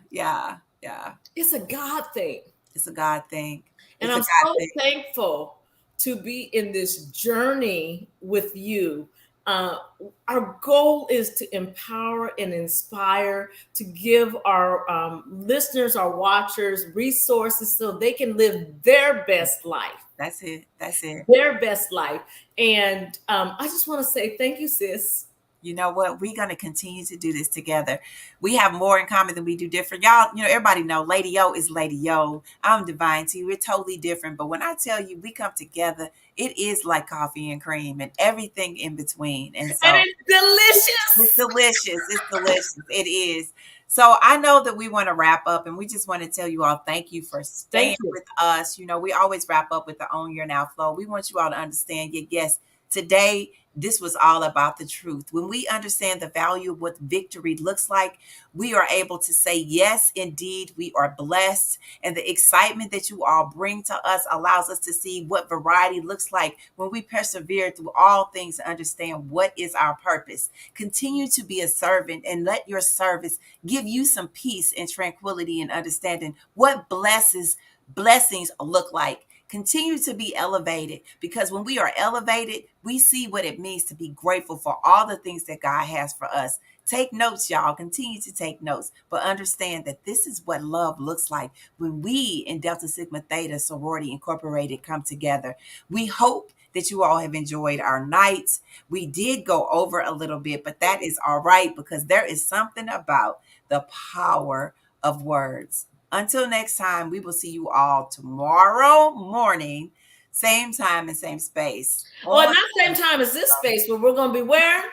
It's a God thing. It's a God thing. And I'm so thankful to be in this journey with you. Our goal is to empower and inspire, to give our listeners, our watchers, resources so they can live their best life. That's it. Their best life. And I just want to say thank you, sis. You know what? We're going to continue to do this together. We have more in common than we do different. Y'all, everybody know Lady O is Lady O. I'm Divine T. We're totally different. But when I tell you we come together, it is like coffee and cream and everything in between. And so it's delicious. It's delicious. It is. So I know that we want to wrap up, and we just want to tell you all thank you for staying with us. We always wrap up with the Own Your Now flow. We want you all to understand, yes, today, this was all about the truth. When we understand the value of what victory looks like, we are able to say, yes, indeed, we are blessed. And the excitement that you all bring to us allows us to see what variety looks like when we persevere through all things to understand what is our purpose. Continue to be a servant and let your service give you some peace and tranquility and understanding what blessings look like. Continue to be elevated, because when we are elevated, we see what it means to be grateful for all the things that God has for us. Take notes, y'all. Continue to take notes, but understand that this is what love looks like when we in Delta Sigma Theta Sorority Incorporated come together. We hope that you all have enjoyed our nights. We did go over a little bit, but that is all right, because there is something about the power of words. Until next time, we will see you all tomorrow morning, same time and same space. Well, not same time as this space, but we're going to be where?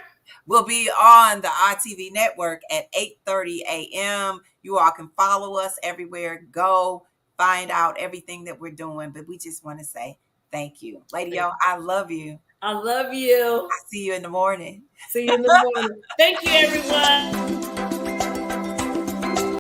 We'll be on the RTV network at 8:30 a.m. You all can follow us everywhere. Go find out everything that we're doing. But we just want to say thank you. Lady O, I love you. I love you. I'll see you in the morning. See you in the morning. Thank you, everyone.